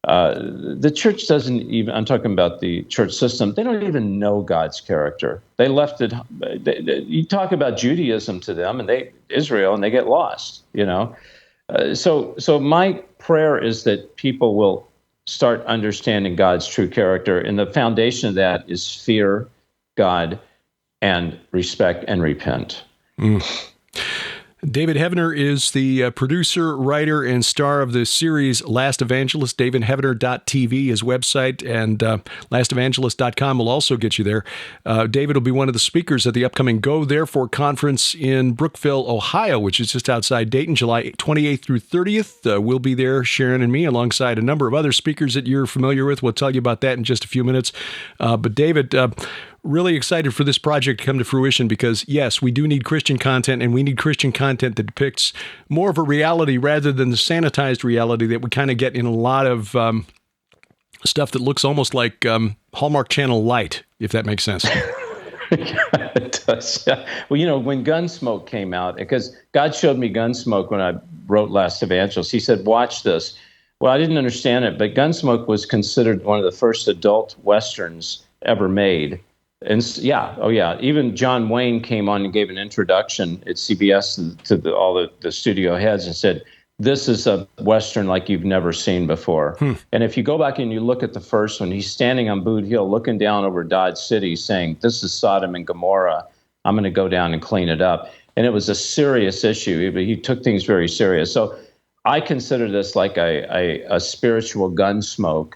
Speaker 11: The church doesn't even, I'm talking about the church system, they don't even know God's character. They left it, you talk about Judaism to them and Israel, and they get lost, So my prayer is that people will start understanding God's true character. And the foundation of that is fear God and respect and repent.
Speaker 2: David Heavener is the producer, writer, and star of the series Last Evangelist. DavidHeavener.tv, his website, and lastevangelist.com will also get you there. David will be one of the speakers at the upcoming Go Therefore conference in Brookville, Ohio, which is just outside Dayton, July 28th through 30th. We'll be there, Sharon and me, alongside a number of other speakers that you're familiar with. We'll tell you about that in just a few minutes. But David, really excited for this project to come to fruition because, yes, we do need Christian content, and we need Christian content that depicts more of a reality rather than the sanitized reality that we kind of get in a lot of stuff that looks almost like Hallmark Channel Light, if that makes sense.
Speaker 11: Yeah, it does. Yeah. Well, when Gunsmoke came out, because God showed me Gunsmoke when I wrote Last Evangelist, he said, watch this. Well, I didn't understand it, but Gunsmoke was considered one of the first adult Westerns ever made. And even John Wayne came on and gave an introduction at CBS to all the studio heads and said, this is a Western like you've never seen before. And if you go back and you look at the first one, he's standing on Boot Hill looking down over Dodge City saying, this is Sodom and Gomorrah. I'm going to go down and clean it up. And it was a serious issue. He took things very serious. So I consider this like a spiritual Gunsmoke.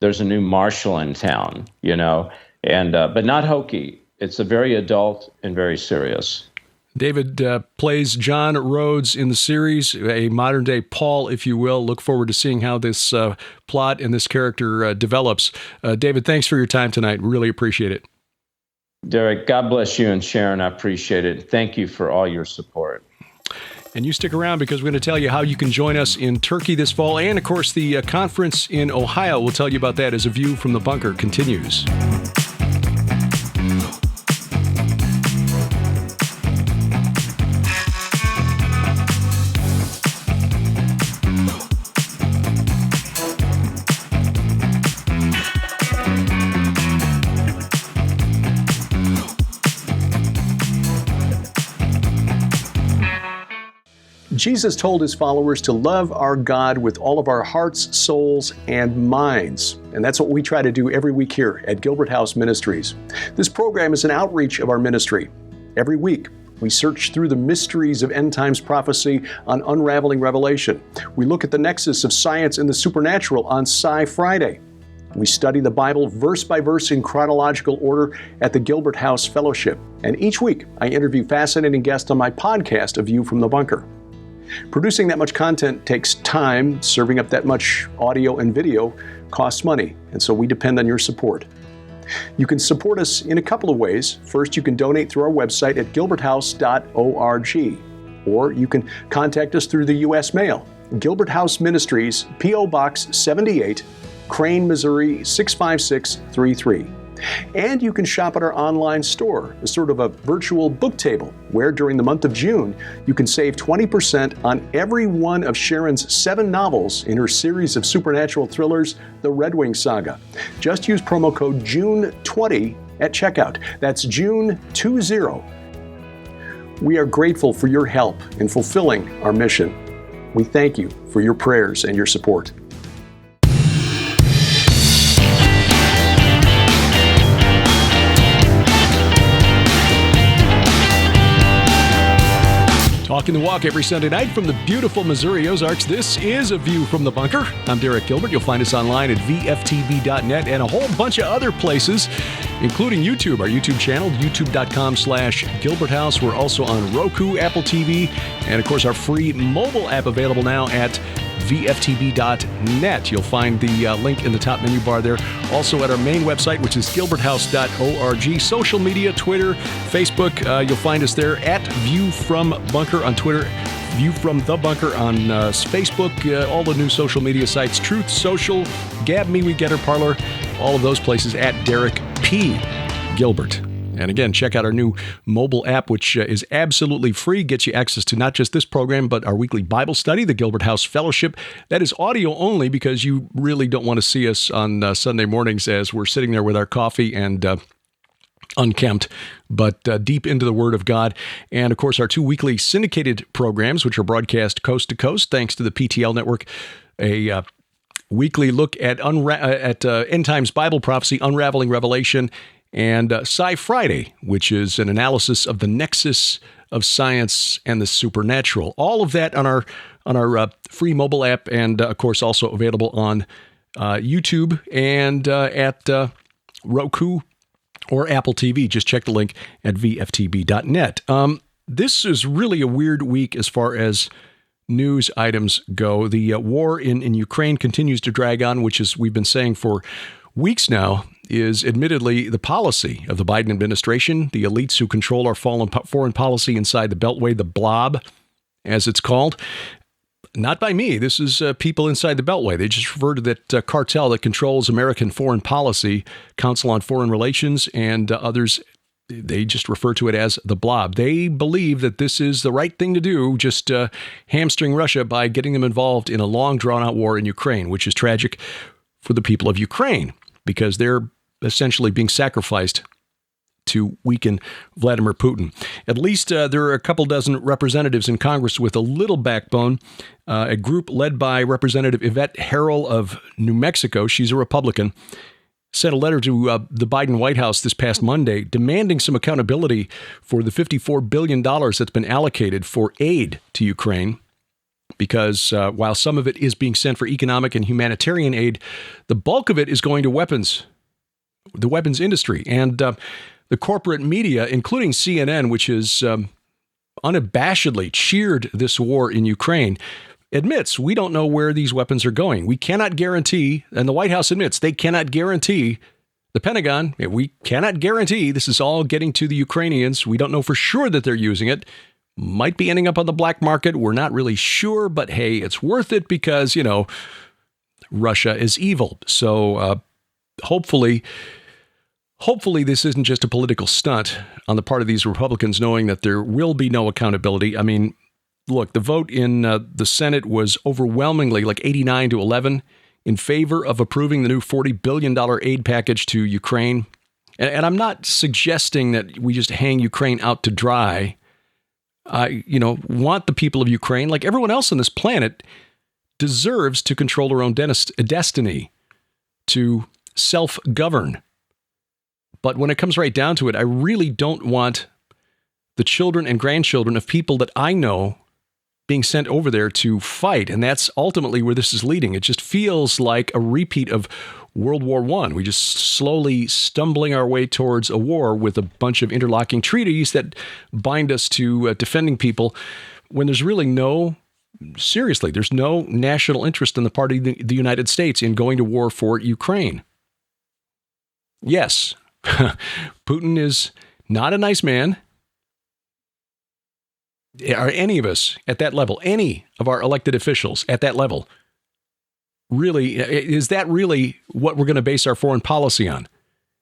Speaker 11: There's a new marshal in town, and but not hokey. It's a very adult and very serious.
Speaker 2: David plays John Rhodes in the series, a modern-day Paul, if you will. Look forward to seeing how this plot and this character develops. David, thanks for your time tonight. Really appreciate it.
Speaker 11: Derek, God bless you and Sharon. I appreciate it. Thank you for all your support.
Speaker 2: And you stick around because we're going to tell you how you can join us in Turkey this fall. And, of course, the conference in Ohio. We'll tell you about that as A View from the Bunker continues. Jesus told his followers to love our God with all of our hearts, souls, and minds. And that's what we try to do every week here at Gilbert House Ministries. This program is an outreach of our ministry. Every week, we search through the mysteries of end times prophecy on Unraveling Revelation. We look at the nexus of science and the supernatural on Sci Friday. We study the Bible verse by verse in chronological order at the Gilbert House Fellowship. And each week, I interview fascinating guests on my podcast, A View from the Bunker. Producing that much content takes time. Serving up that much audio and video costs money, and so we depend on your support. You can support us in a couple of ways. First, you can donate through our website at gilberthouse.org, or you can contact us through the U.S. mail. Gilbert House Ministries, P.O. Box 78, Crane, Missouri 65633. And you can shop at our online store, a sort of a virtual book table, where during the month of June, you can save 20% on every one of Sharon's 7 novels in her series of supernatural thrillers, The Red Wing Saga. Just use promo code JUNE20 at checkout. That's JUNE20. We are grateful for your help in fulfilling our mission. We thank you for your prayers and your support. Talking the walk every Sunday night from the beautiful Missouri Ozarks. This is A View from the Bunker. I'm Derek Gilbert. You'll find us online at VFTB.net and a whole bunch of other places, including YouTube, our YouTube channel, youtube.com/Gilbert House. We're also on Roku, Apple TV, and of course our free mobile app available now at VFTB.net. You'll find the link in the top menu bar there. Also at our main website, which is gilberthouse.org. Social media, Twitter, Facebook, you'll find us there at View from Bunker on Twitter, View from the Bunker on Facebook, all the new social media sites, Truth Social, Gab Me, We Get Her, Parlor, all of those places at Derek P. Gilbert. And again, check out our new mobile app, which is absolutely free, gets you access to not just this program, but our weekly Bible study, the Gilbert House Fellowship. That is audio only because you really don't want to see us on Sunday mornings as we're sitting there with our coffee and unkempt, but deep into the Word of God. And of course, our 2 weekly syndicated programs, which are broadcast coast to coast, thanks to the PTL Network, a weekly look at End Times Bible Prophecy, Unraveling Revelation, and Sci Friday, which is an analysis of the nexus of science and the supernatural. All of that on our free mobile app, and of course also available on YouTube and at Roku or Apple TV. Just check the link at VFTB.net. This is really a weird week as far as news items go. The war in Ukraine continues to drag on, which is we've been saying for weeks now, is admittedly the policy of the Biden administration, the elites who control our foreign policy inside the Beltway, the blob, as it's called. Not by me. This is people inside the Beltway. They just refer to that cartel that controls American foreign policy, Council on Foreign Relations, and others. They just refer to it as the blob. They believe that this is the right thing to do, just hamstring Russia by getting them involved in a long, drawn-out war in Ukraine, which is tragic for the people of Ukraine, because they're essentially being sacrificed to weaken Vladimir Putin. At least there are a couple dozen representatives in Congress with a little backbone. A group led by Representative Yvette Harrell of New Mexico, she's a Republican, sent a letter to the Biden White House this past Monday demanding some accountability for the $54 billion that's been allocated for aid to Ukraine. Because while some of it is being sent for economic and humanitarian aid, the bulk of it is going to weapons, the weapons industry. And the corporate media, including CNN, which has unabashedly cheered this war in Ukraine, admits we don't know where these weapons are going. We cannot guarantee, and the White House admits they cannot guarantee, the Pentagon, we cannot guarantee this is all getting to the Ukrainians. We don't know for sure that they're using it. Might be ending up on the black market. We're not really sure, but hey, it's worth it because, you know, Russia is evil. So hopefully this isn't just a political stunt on the part of these Republicans, knowing that there will be no accountability. I mean, look, the vote in the Senate was overwhelmingly like 89-11 in favor of approving the new $40 billion aid package to Ukraine. And I'm not suggesting that we just hang Ukraine out to dry. I want the people of Ukraine, like everyone else on this planet, deserves to control their own destiny, to self-govern. But when it comes right down to it, I really don't want the children and grandchildren of people that I know being sent over there to fight. And that's ultimately where this is leading. It just feels like a repeat of World War I. We just slowly stumbling our way towards a war with a bunch of interlocking treaties that bind us to defending people when there's really there's no national interest on the part of the United States in going to war for Ukraine. Yes, Putin is not a nice man. Are any of us at that level, any of our elected officials at that level, really, is that really what we're going to base our foreign policy on?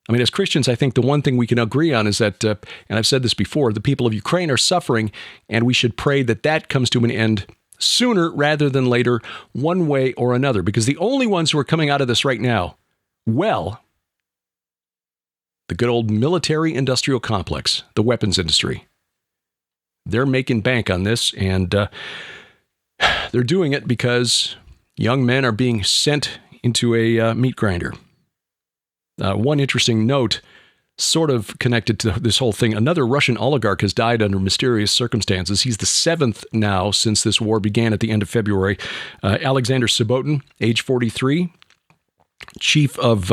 Speaker 2: I mean, as Christians, I think the one thing we can agree on is that, and I've said this before, the people of Ukraine are suffering, and we should pray that that comes to an end sooner rather than later, one way or another, because the only ones who are coming out of this right now, well, the good old military-industrial complex, the weapons industry. They're making bank on this, and they're doing it because young men are being sent into a meat grinder. One interesting note, sort of connected to this whole thing, another Russian oligarch has died under mysterious circumstances. He's the seventh now since this war began at the end of February. Alexander Subotin, age 43, chief of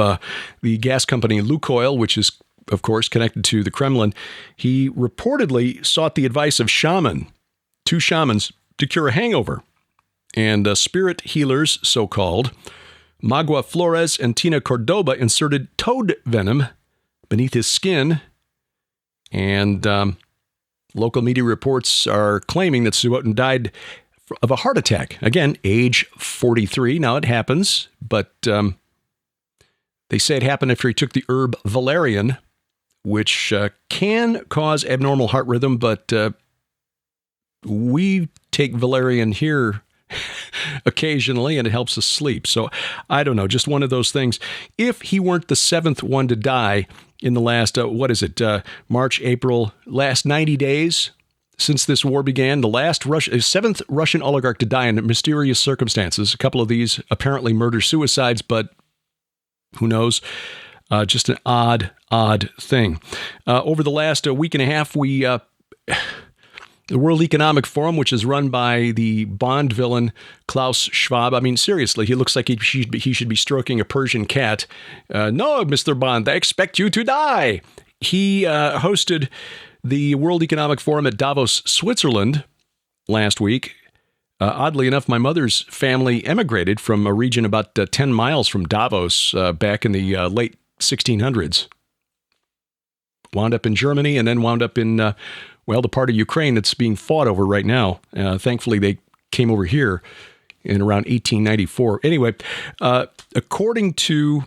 Speaker 2: the gas company Lukoil, which is, of course, connected to the Kremlin. He reportedly sought the advice of two shamans, to cure a hangover. And spirit healers, so-called, Magua Flores and Tina Cordoba inserted toad venom beneath his skin. And local media reports are claiming that Subotin died of a heart attack. Again, age 43. Now, it happens, but they say it happened after he took the herb valerian, which can cause abnormal heart rhythm, but we take valerian here occasionally, and it helps us sleep. So I don't know, just one of those things. If he weren't the seventh one to die in the last, March, April, last 90 days since this war began, the seventh Russian oligarch to die in mysterious circumstances. A couple of these apparently murder-suicides, but who knows? Just an odd thing. Over the last week and a half, the World Economic Forum, which is run by the Bond villain Klaus Schwab. I mean, seriously, he looks like he should be stroking a Persian cat. No, Mr. Bond, I expect you to die. He hosted the World Economic Forum at Davos, Switzerland last week. Oddly enough, my mother's family emigrated from a region about 10 miles from Davos back in the late 1600s. Wound up in Germany and then wound up in, the part of Ukraine that's being fought over right now. Thankfully, they came over here in around 1894. Anyway, according to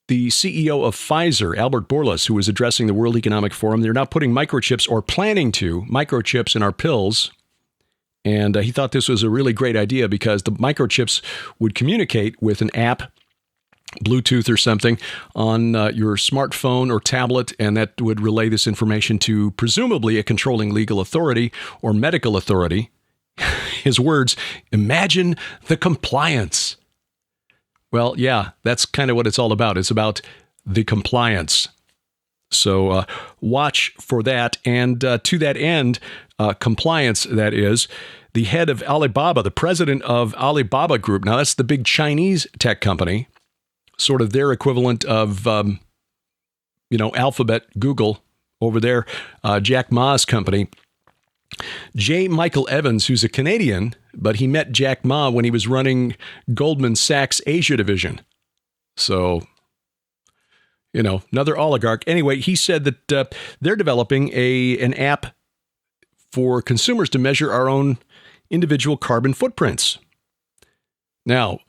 Speaker 2: the CEO of Pfizer, Albert Bourlas, who was addressing the World Economic Forum, they're now putting microchips or planning to microchips in our pills. And he thought this was a really great idea because the microchips would communicate with an app, Bluetooth or something, on your smartphone or tablet, and that would relay this information to presumably a controlling legal authority or medical authority. His words, imagine the compliance. Well, yeah, that's kind of what it's all about. It's about the compliance. So watch for that. And to that end, compliance, that is, the head of Alibaba, the president of Alibaba Group, now that's the big Chinese tech company, sort of their equivalent of, Alphabet, Google over there, Jack Ma's company. J. Michael Evans, who's a Canadian, but he met Jack Ma when he was running Goldman Sachs Asia division. So, another oligarch. Anyway, he said that they're developing an app for consumers to measure our own individual carbon footprints. Now,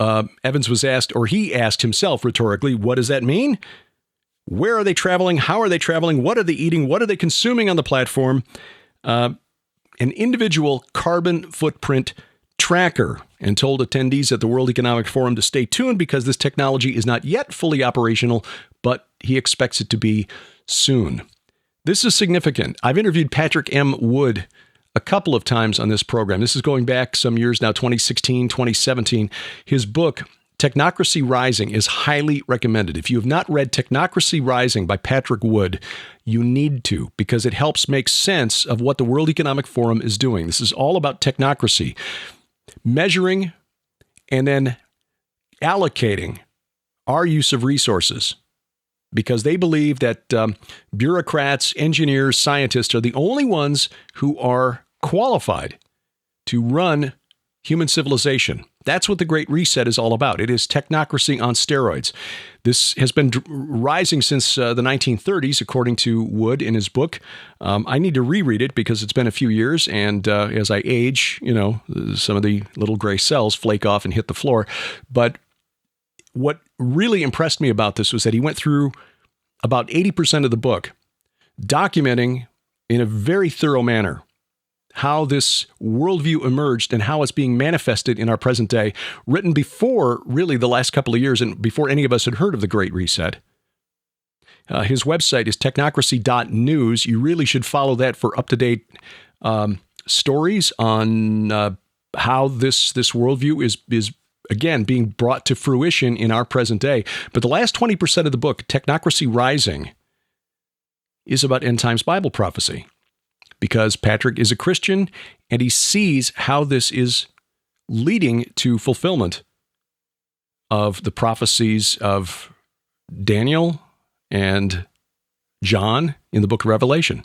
Speaker 2: Evans was asked, or he asked himself rhetorically, what does that mean? Where are they traveling? How are they traveling? What are they eating? What are they consuming on the platform? An individual carbon footprint tracker, and told attendees at the World Economic Forum to stay tuned because this technology is not yet fully operational, but he expects it to be soon. This is significant. I've interviewed Patrick M. Wood a couple of times on this program. This is going back some years now, 2016, 2017. His book, Technocracy Rising is highly recommended. If you have not read Technocracy Rising by Patrick Wood, you need to, because it helps make sense of what the World Economic Forum is doing. This is all about technocracy, measuring and then allocating our use of resources, because they believe that bureaucrats, engineers, scientists are the only ones who are qualified to run human civilization. That's what the Great Reset is all about. It is technocracy on steroids. This has been rising since the 1930s, according to Wood in his book. I need to reread it because it's been a few years, and as I age, some of the little gray cells flake off and hit the floor. But what really impressed me about this was that he went through about 80% of the book, documenting in a very thorough manner how this worldview emerged and how it's being manifested in our present day, written before really the last couple of years and before any of us had heard of the Great Reset. His website is technocracy.news. You really should follow that for up-to-date stories on how this worldview is again being brought to fruition in our present day. But the last 20% of the book, Technocracy Rising, is about end times Bible prophecy, because Patrick is a Christian and he sees how this is leading to fulfillment of the prophecies of Daniel and John in the book of Revelation.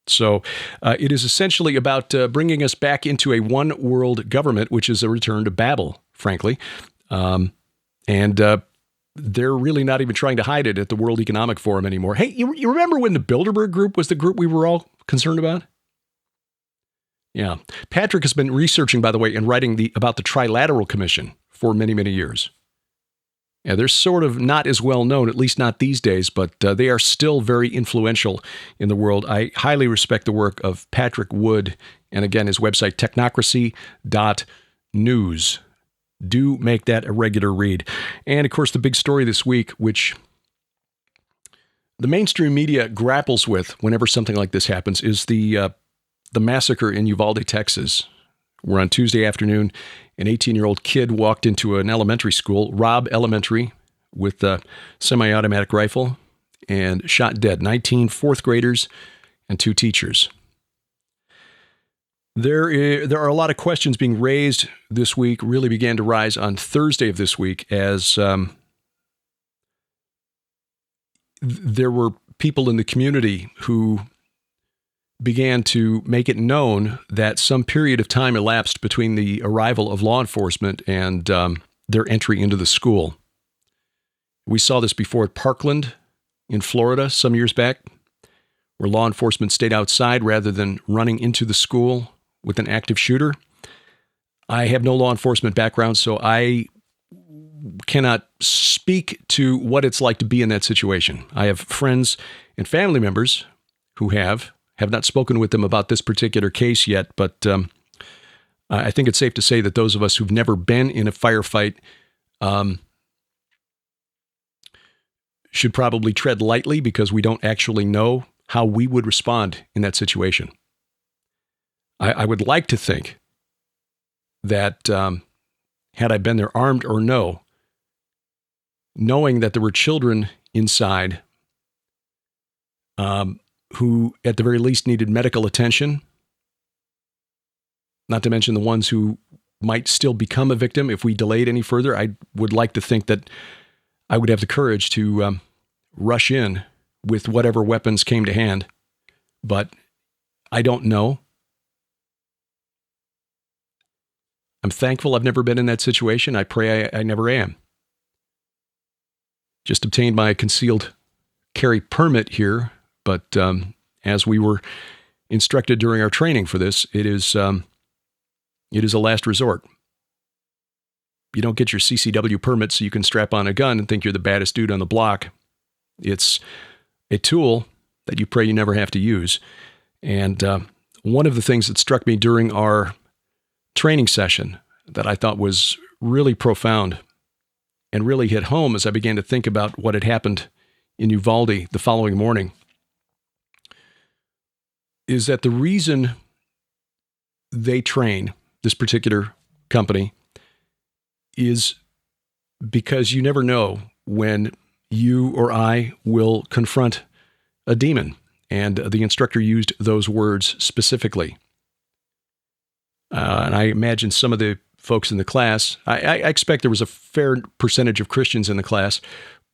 Speaker 2: So it is essentially about bringing us back into a one world government, which is a return to Babel, frankly. And they're really not even trying to hide it at the World Economic Forum anymore. Hey, you remember when the Bilderberg Group was the group we were all concerned about? Yeah. Patrick has been researching, by the way, and writing about the Trilateral Commission for many, many years. Yeah, they're sort of not as well known, at least not these days, but they are still very influential in the world. I highly respect the work of Patrick Wood, and again, his website, technocracy.news. Do make that a regular read. And of course, the big story this week, which the mainstream media grapples with whenever something like this happens, is the massacre in Uvalde, Texas, where on Tuesday afternoon, an 18-year-old kid walked into an elementary school, Robb Elementary, with a semi-automatic rifle and shot dead 19 fourth graders and 2 teachers. There are a lot of questions being raised this week, really began to rise on Thursday of this week, as there were people in the community who began to make it known that some period of time elapsed between the arrival of law enforcement and their entry into the school. We saw this before at Parkland in Florida some years back, where law enforcement stayed outside rather than running into the school with an active shooter. I have no law enforcement background, so I cannot speak to what it's like to be in that situation. I have friends and family members who have not spoken with them about this particular case yet, but I think it's safe to say that those of us who've never been in a firefight should probably tread lightly, because we don't actually know how we would respond in that situation. I would like to think that had I been there armed or no, knowing that there were children inside who at the very least needed medical attention, not to mention the ones who might still become a victim if we delayed any further, I would like to think that I would have the courage to rush in with whatever weapons came to hand. But I don't know. I'm thankful I've never been in that situation. I pray I never am. Just obtained my concealed carry permit here, but as we were instructed during our training for this, it is a last resort. You don't get your CCW permit so you can strap on a gun and think you're the baddest dude on the block. It's a tool that you pray you never have to use. And one of the things that struck me during our training session that I thought was really profound and really hit home as I began to think about what had happened in Uvalde the following morning is that the reason they train, this particular company, is because you never know when you or I will confront a demon. And the instructor used those words specifically. And I imagine some of the folks in the class, I expect there was a fair percentage of Christians in the class,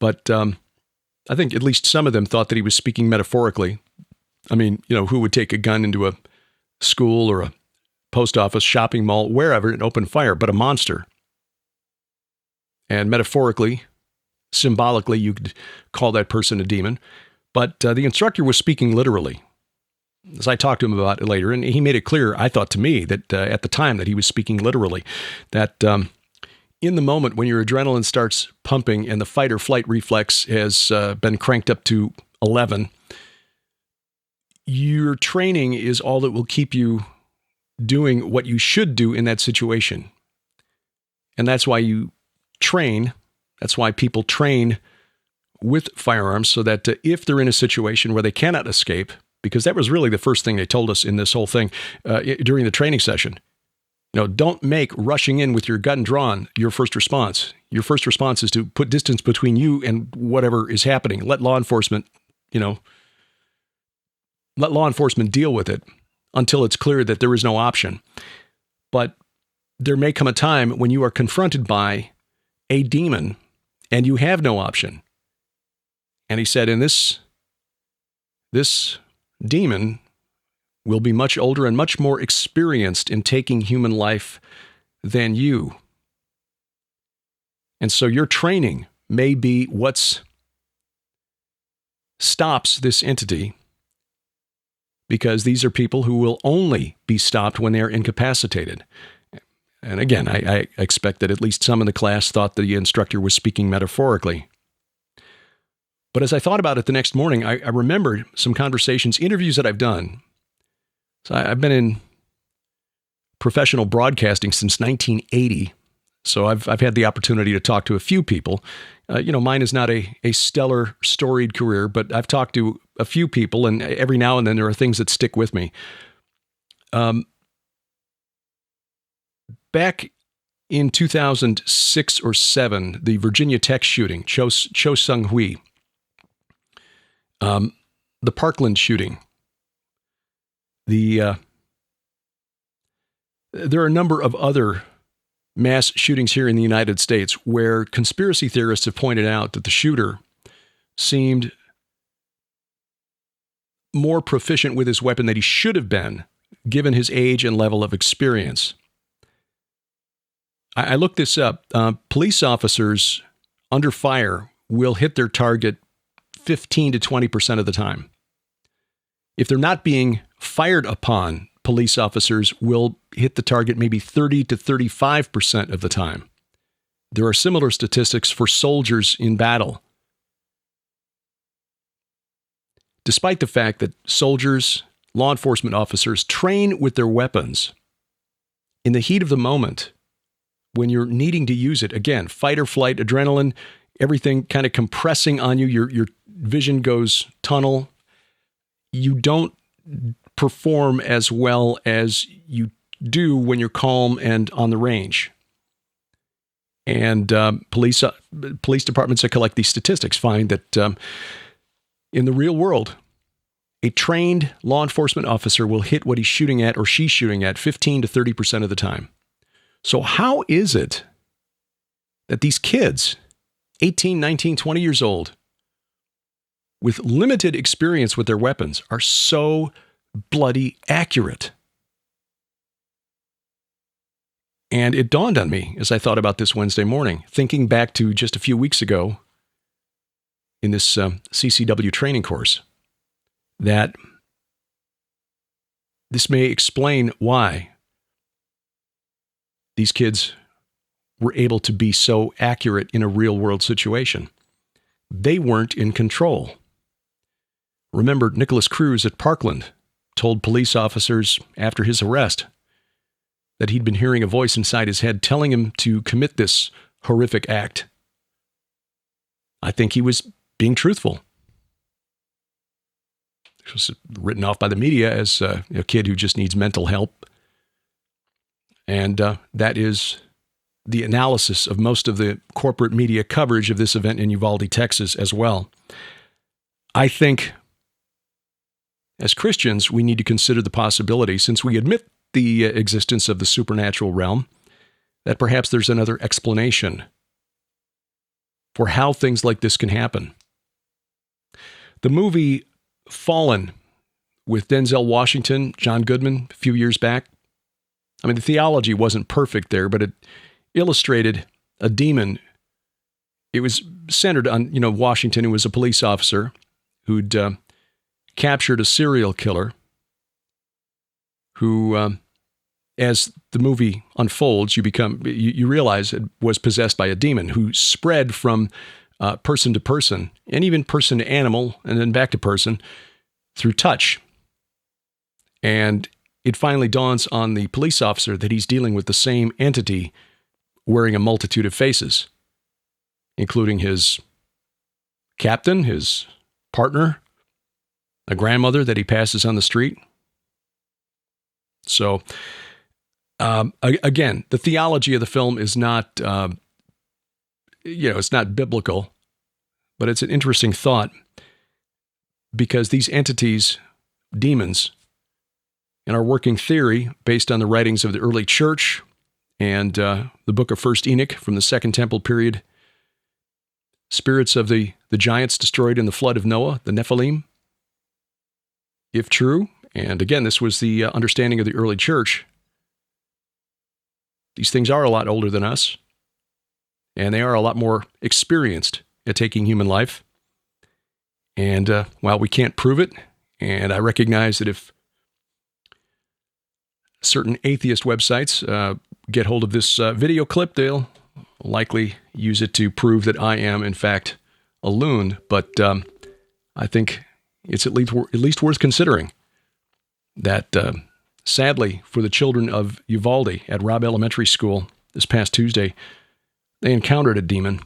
Speaker 2: but I think at least some of them thought that he was speaking metaphorically. I mean, who would take a gun into a school or a post office, shopping mall, wherever, and open fire, but a monster. And metaphorically, symbolically, you could call that person a demon. But the instructor was speaking literally, as I talked to him about it later. And he made it clear, I thought to me, that at the time that he was speaking literally, that in the moment when your adrenaline starts pumping and the fight or flight reflex has been cranked up to 11, your training is all that will keep you doing what you should do in that situation. And that's why you train. That's why people train with firearms, so that if they're in a situation where they cannot escape, because that was really the first thing they told us in this whole thing during the training session. Don't make rushing in with your gun drawn your first response. Your first response is to put distance between you and whatever is happening. Let law enforcement deal with it until it's clear that there is no option. But there may come a time when you are confronted by a demon and you have no option. And he said, and this demon will be much older and much more experienced in taking human life than you. And so your training may be what stops this entity, because these are people who will only be stopped when they are incapacitated. And again, I expect that at least some in the class thought the instructor was speaking metaphorically. But as I thought about it the next morning, I remembered some conversations, interviews that I've done. So I've been in professional broadcasting since 1980. So I've had the opportunity to talk to a few people. Mine is not a stellar, storied career, but I've talked to a few people, and every now and then there are things that stick with me. Back in 2006 or 7, the Virginia Tech shooting, Cho Seung-hui, the Parkland shooting, there are a number of other mass shootings here in the United States where conspiracy theorists have pointed out that the shooter seemed more proficient with his weapon than he should have been, given his age and level of experience. I looked this up. Police officers under fire will hit their target 15 to 20% of the time. If they're not being fired upon, police officers will hit the target maybe 30 to 35% of the time. There are similar statistics for soldiers in battle. Despite the fact that soldiers, law enforcement officers train with their weapons, in the heat of the moment, when you're needing to use it, again, fight or flight, adrenaline, everything kind of compressing on you, your vision goes tunnel, you don't perform as well as you do when you're calm and on the range. And police departments that collect these statistics find that in the real world, a trained law enforcement officer will hit what he's shooting at or she's shooting at 15 to 30% of the time. So how is it that these kids, 18, 19, 20 years old, with limited experience with their weapons, are so bloody accurate? And it dawned on me as I thought about this Wednesday morning, thinking back to just a few weeks ago in this CCW training course, that this may explain why these kids were able to be so accurate in a real-world situation. They weren't in control. Remember, Nicholas Cruz at Parkland told police officers after his arrest that he'd been hearing a voice inside his head telling him to commit this horrific act. I think he was being truthful. He was written off by the media as a kid who just needs mental help. And that is the analysis of most of the corporate media coverage of this event in Uvalde, Texas as well. I think as Christians, we need to consider the possibility, since we admit the existence of the supernatural realm, that perhaps there's another explanation for how things like this can happen. The movie Fallen with Denzel Washington, John Goodman, a few years back, I mean, the theology wasn't perfect there, but it illustrated a demon. It was centered on, Washington, who was a police officer who'd captured a serial killer who, as the movie unfolds, you realize it was possessed by a demon who spread from person to person, and even person to animal, and then back to person through touch. And it finally dawns on the police officer that he's dealing with the same entity wearing a multitude of faces, including his captain, his partner, a grandmother that he passes on the street. So, again, the theology of the film is not, it's not biblical, but it's an interesting thought because these entities, demons, in our working theory, based on the writings of the early church and the book of First Enoch from the Second Temple period, spirits of the giants destroyed in the flood of Noah, the Nephilim, if true, and again, this was the understanding of the early church, these things are a lot older than us, and they are a lot more experienced at taking human life. And while we can't prove it, and I recognize that if certain atheist websites get hold of this video clip, they'll likely use it to prove that I am, in fact, a loon. But I think it's at least worth considering that, sadly, for the children of Uvalde at Robb Elementary School this past Tuesday, they encountered a demon.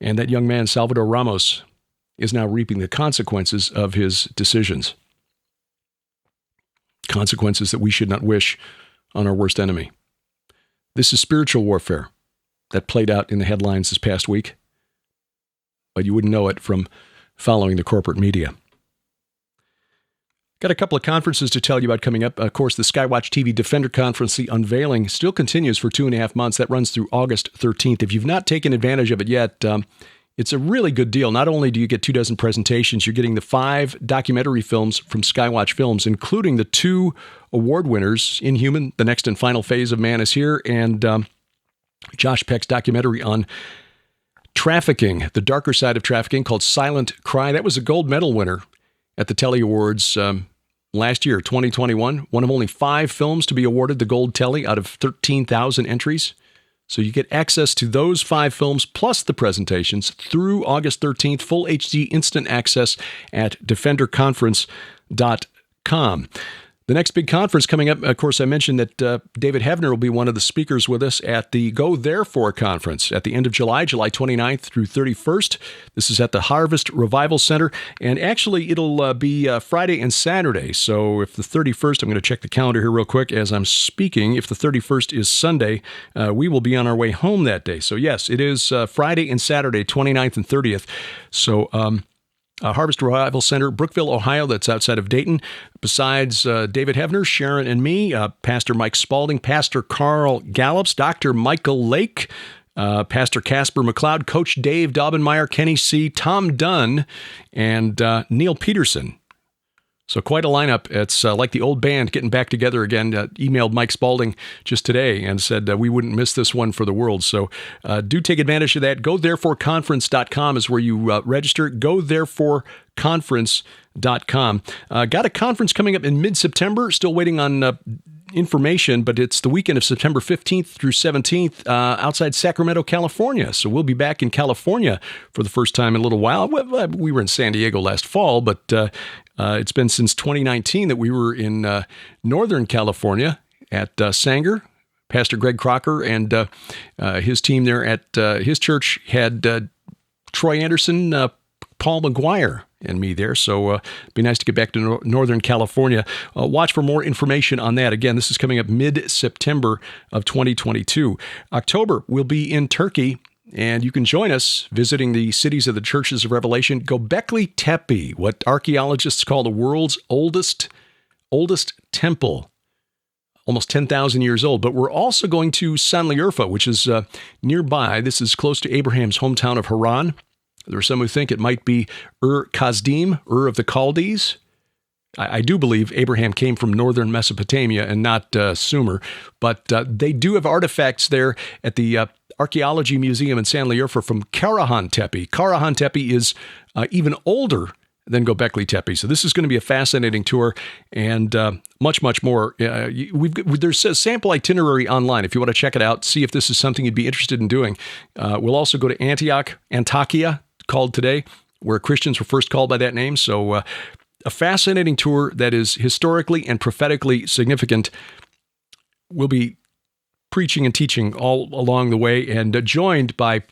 Speaker 2: And that young man, Salvador Ramos, is now reaping the consequences of his decisions. Consequences that we should not wish on our worst enemy. This is spiritual warfare that played out in the headlines this past week, but you wouldn't know it from following the corporate media. Got a couple of conferences to tell you about coming up. Of course, the Skywatch TV Defender Conference, the unveiling, still continues for 2.5 months. That runs through August 13th. If you've not taken advantage of it yet, it's a really good deal. Not only do you get 24 presentations, you're getting the 5 documentary films from Skywatch Films, including the 2 award winners, Inhuman, The Next and Final Phase of Man is Here, and Josh Peck's documentary on trafficking, the darker side of trafficking, called Silent Cry. That was a gold medal winner at the Telly Awards last year, 2021. One of only 5 films to be awarded the Gold Telly out of 13,000 entries. So you get access to those 5 films plus the presentations through August 13th, full HD instant access at defenderconference.com. The next big conference coming up, of course, I mentioned that David Heavner will be one of the speakers with us at the Go Therefore conference at the end of July, July 29th through 31st. This is at the Harvest Revival Center, and actually it'll be Friday and Saturday. So if the 31st, I'm going to check the calendar here real quick as I'm speaking. If the 31st is Sunday, we will be on our way home that day. So yes, it is Friday and Saturday, 29th and 30th. So Harvest Revival Center, Brookville, Ohio, that's outside of Dayton. Besides David Heavner, Sharon, and me, Pastor Mike Spalding, Pastor Carl Gallops, Dr. Michael Lake, Pastor Casper McLeod, Coach Dave Daubenmeyer, Kenny C., Tom Dunn, and Neil Peterson. So quite a lineup. It's like the old band getting back together again. Emailed Mike Spalding just today and said we wouldn't miss this one for the world. So do take advantage of that. GoThereforeConference.com is where you register. GoThereforeConference.com. Got a conference coming up in mid-September. Still waiting on information, but it's the weekend of September 15th through 17th outside Sacramento, California. So we'll be back in California for the first time in a little while. We were in San Diego last fall, but it's been since 2019 that we were in Northern California at Sanger. Pastor Greg Crocker and his team there at his church had Troy Anderson Paul McGuire and me there. So it'd be nice to get back to Northern California. Watch for more information on that. Again, this is coming up mid-September of 2022. October, we'll be in Turkey, and you can join us visiting the cities of the churches of Revelation. Göbekli Tepe, what archaeologists call the world's oldest temple. Almost 10,000 years old. But we're also going to Sanliurfa, which is nearby. This is close to Abraham's hometown of Haran. There are some who think it might be Ur-Kasdim, Ur of the Chaldees. I do believe Abraham came from northern Mesopotamia and not Sumer. But they do have artifacts there at the Archaeology Museum in Sanliurfa from Karahan Tepe. Karahan Tepe is even older than Göbekli Tepe. So this is going to be a fascinating tour and much, much more. There's a sample itinerary online if you want to check it out, see if this is something you'd be interested in doing. We'll also go to Antakya, called today, where Christians were first called by that name. So a fascinating tour that is historically and prophetically significant. We'll be preaching and teaching all along the way, and joined by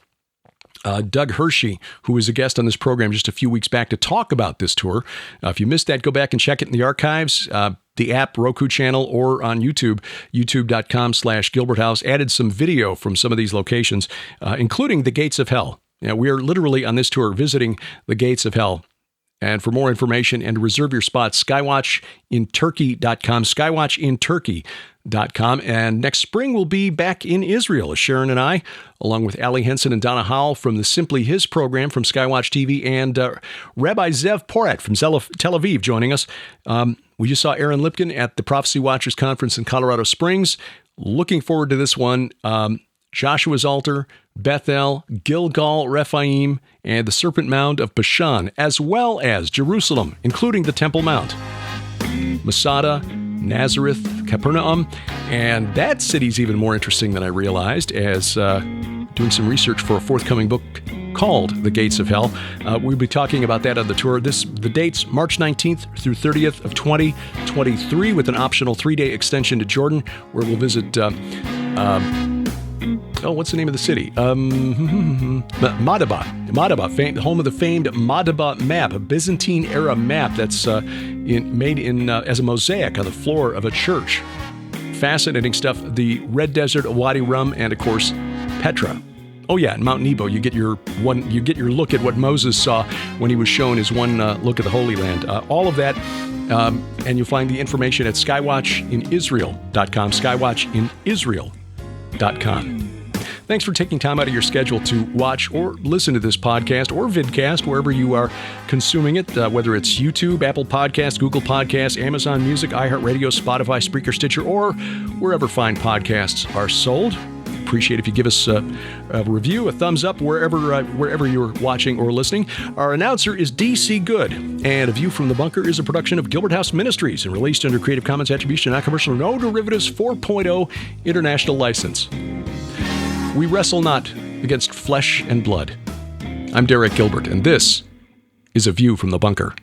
Speaker 2: Doug Hershey, who was a guest on this program just a few weeks back to talk about this tour. If you missed that, go back and check it in the archives, the app, Roku channel, or on YouTube, youtube.com/Gilbert House. Added some video from some of these locations, including the Gates of Hell. We are literally on this tour visiting the Gates of Hell. And for more information and to reserve your spot, skywatchinturkey.com, skywatchinturkey.com. And next spring, we'll be back in Israel, Sharon and I, along with Ali Henson and Donna Howell from the Simply His program from Skywatch TV, and Rabbi Zev Porat from Tel Aviv joining us. We just saw Aaron Lipkin at the Prophecy Watchers Conference in Colorado Springs. Looking forward to this one. Joshua's Altar, Bethel, Gilgal, Rephaim, and the Serpent Mound of Bashan, as well as Jerusalem, including the Temple Mount, Masada, Nazareth, Capernaum, and that city's even more interesting than I realized as doing some research for a forthcoming book called The Gates of Hell. We'll be talking about that on the tour. The dates, March 19th through 30th of 2023, with an optional 3-day extension to Jordan, where we'll visit what's the name of the city? Madaba, home of the famed Madaba map, a Byzantine-era map that's made as a mosaic on the floor of a church. Fascinating stuff. The Red Desert, Wadi Rum, and of course, Petra. Oh yeah, in Mount Nebo, you get your look at what Moses saw when he was shown his one look at the Holy Land. All of that, and you'll find the information at skywatchinisrael.com, skywatchinisrael.com. Thanks for taking time out of your schedule to watch or listen to this podcast or vidcast, wherever you are consuming it, whether it's YouTube, Apple Podcasts, Google Podcasts, Amazon Music, iHeartRadio, Spotify, Spreaker, Stitcher, or wherever fine podcasts are sold. Appreciate if you give us a review, a thumbs up, wherever you're watching or listening. Our announcer is DC Good, and A View from the Bunker is a production of Gilbert House Ministries and released under Creative Commons Attribution, Non-Commercial, No Derivatives 4.0 International License. We wrestle not against flesh and blood. I'm Derek Gilbert, and this is A View from the Bunker.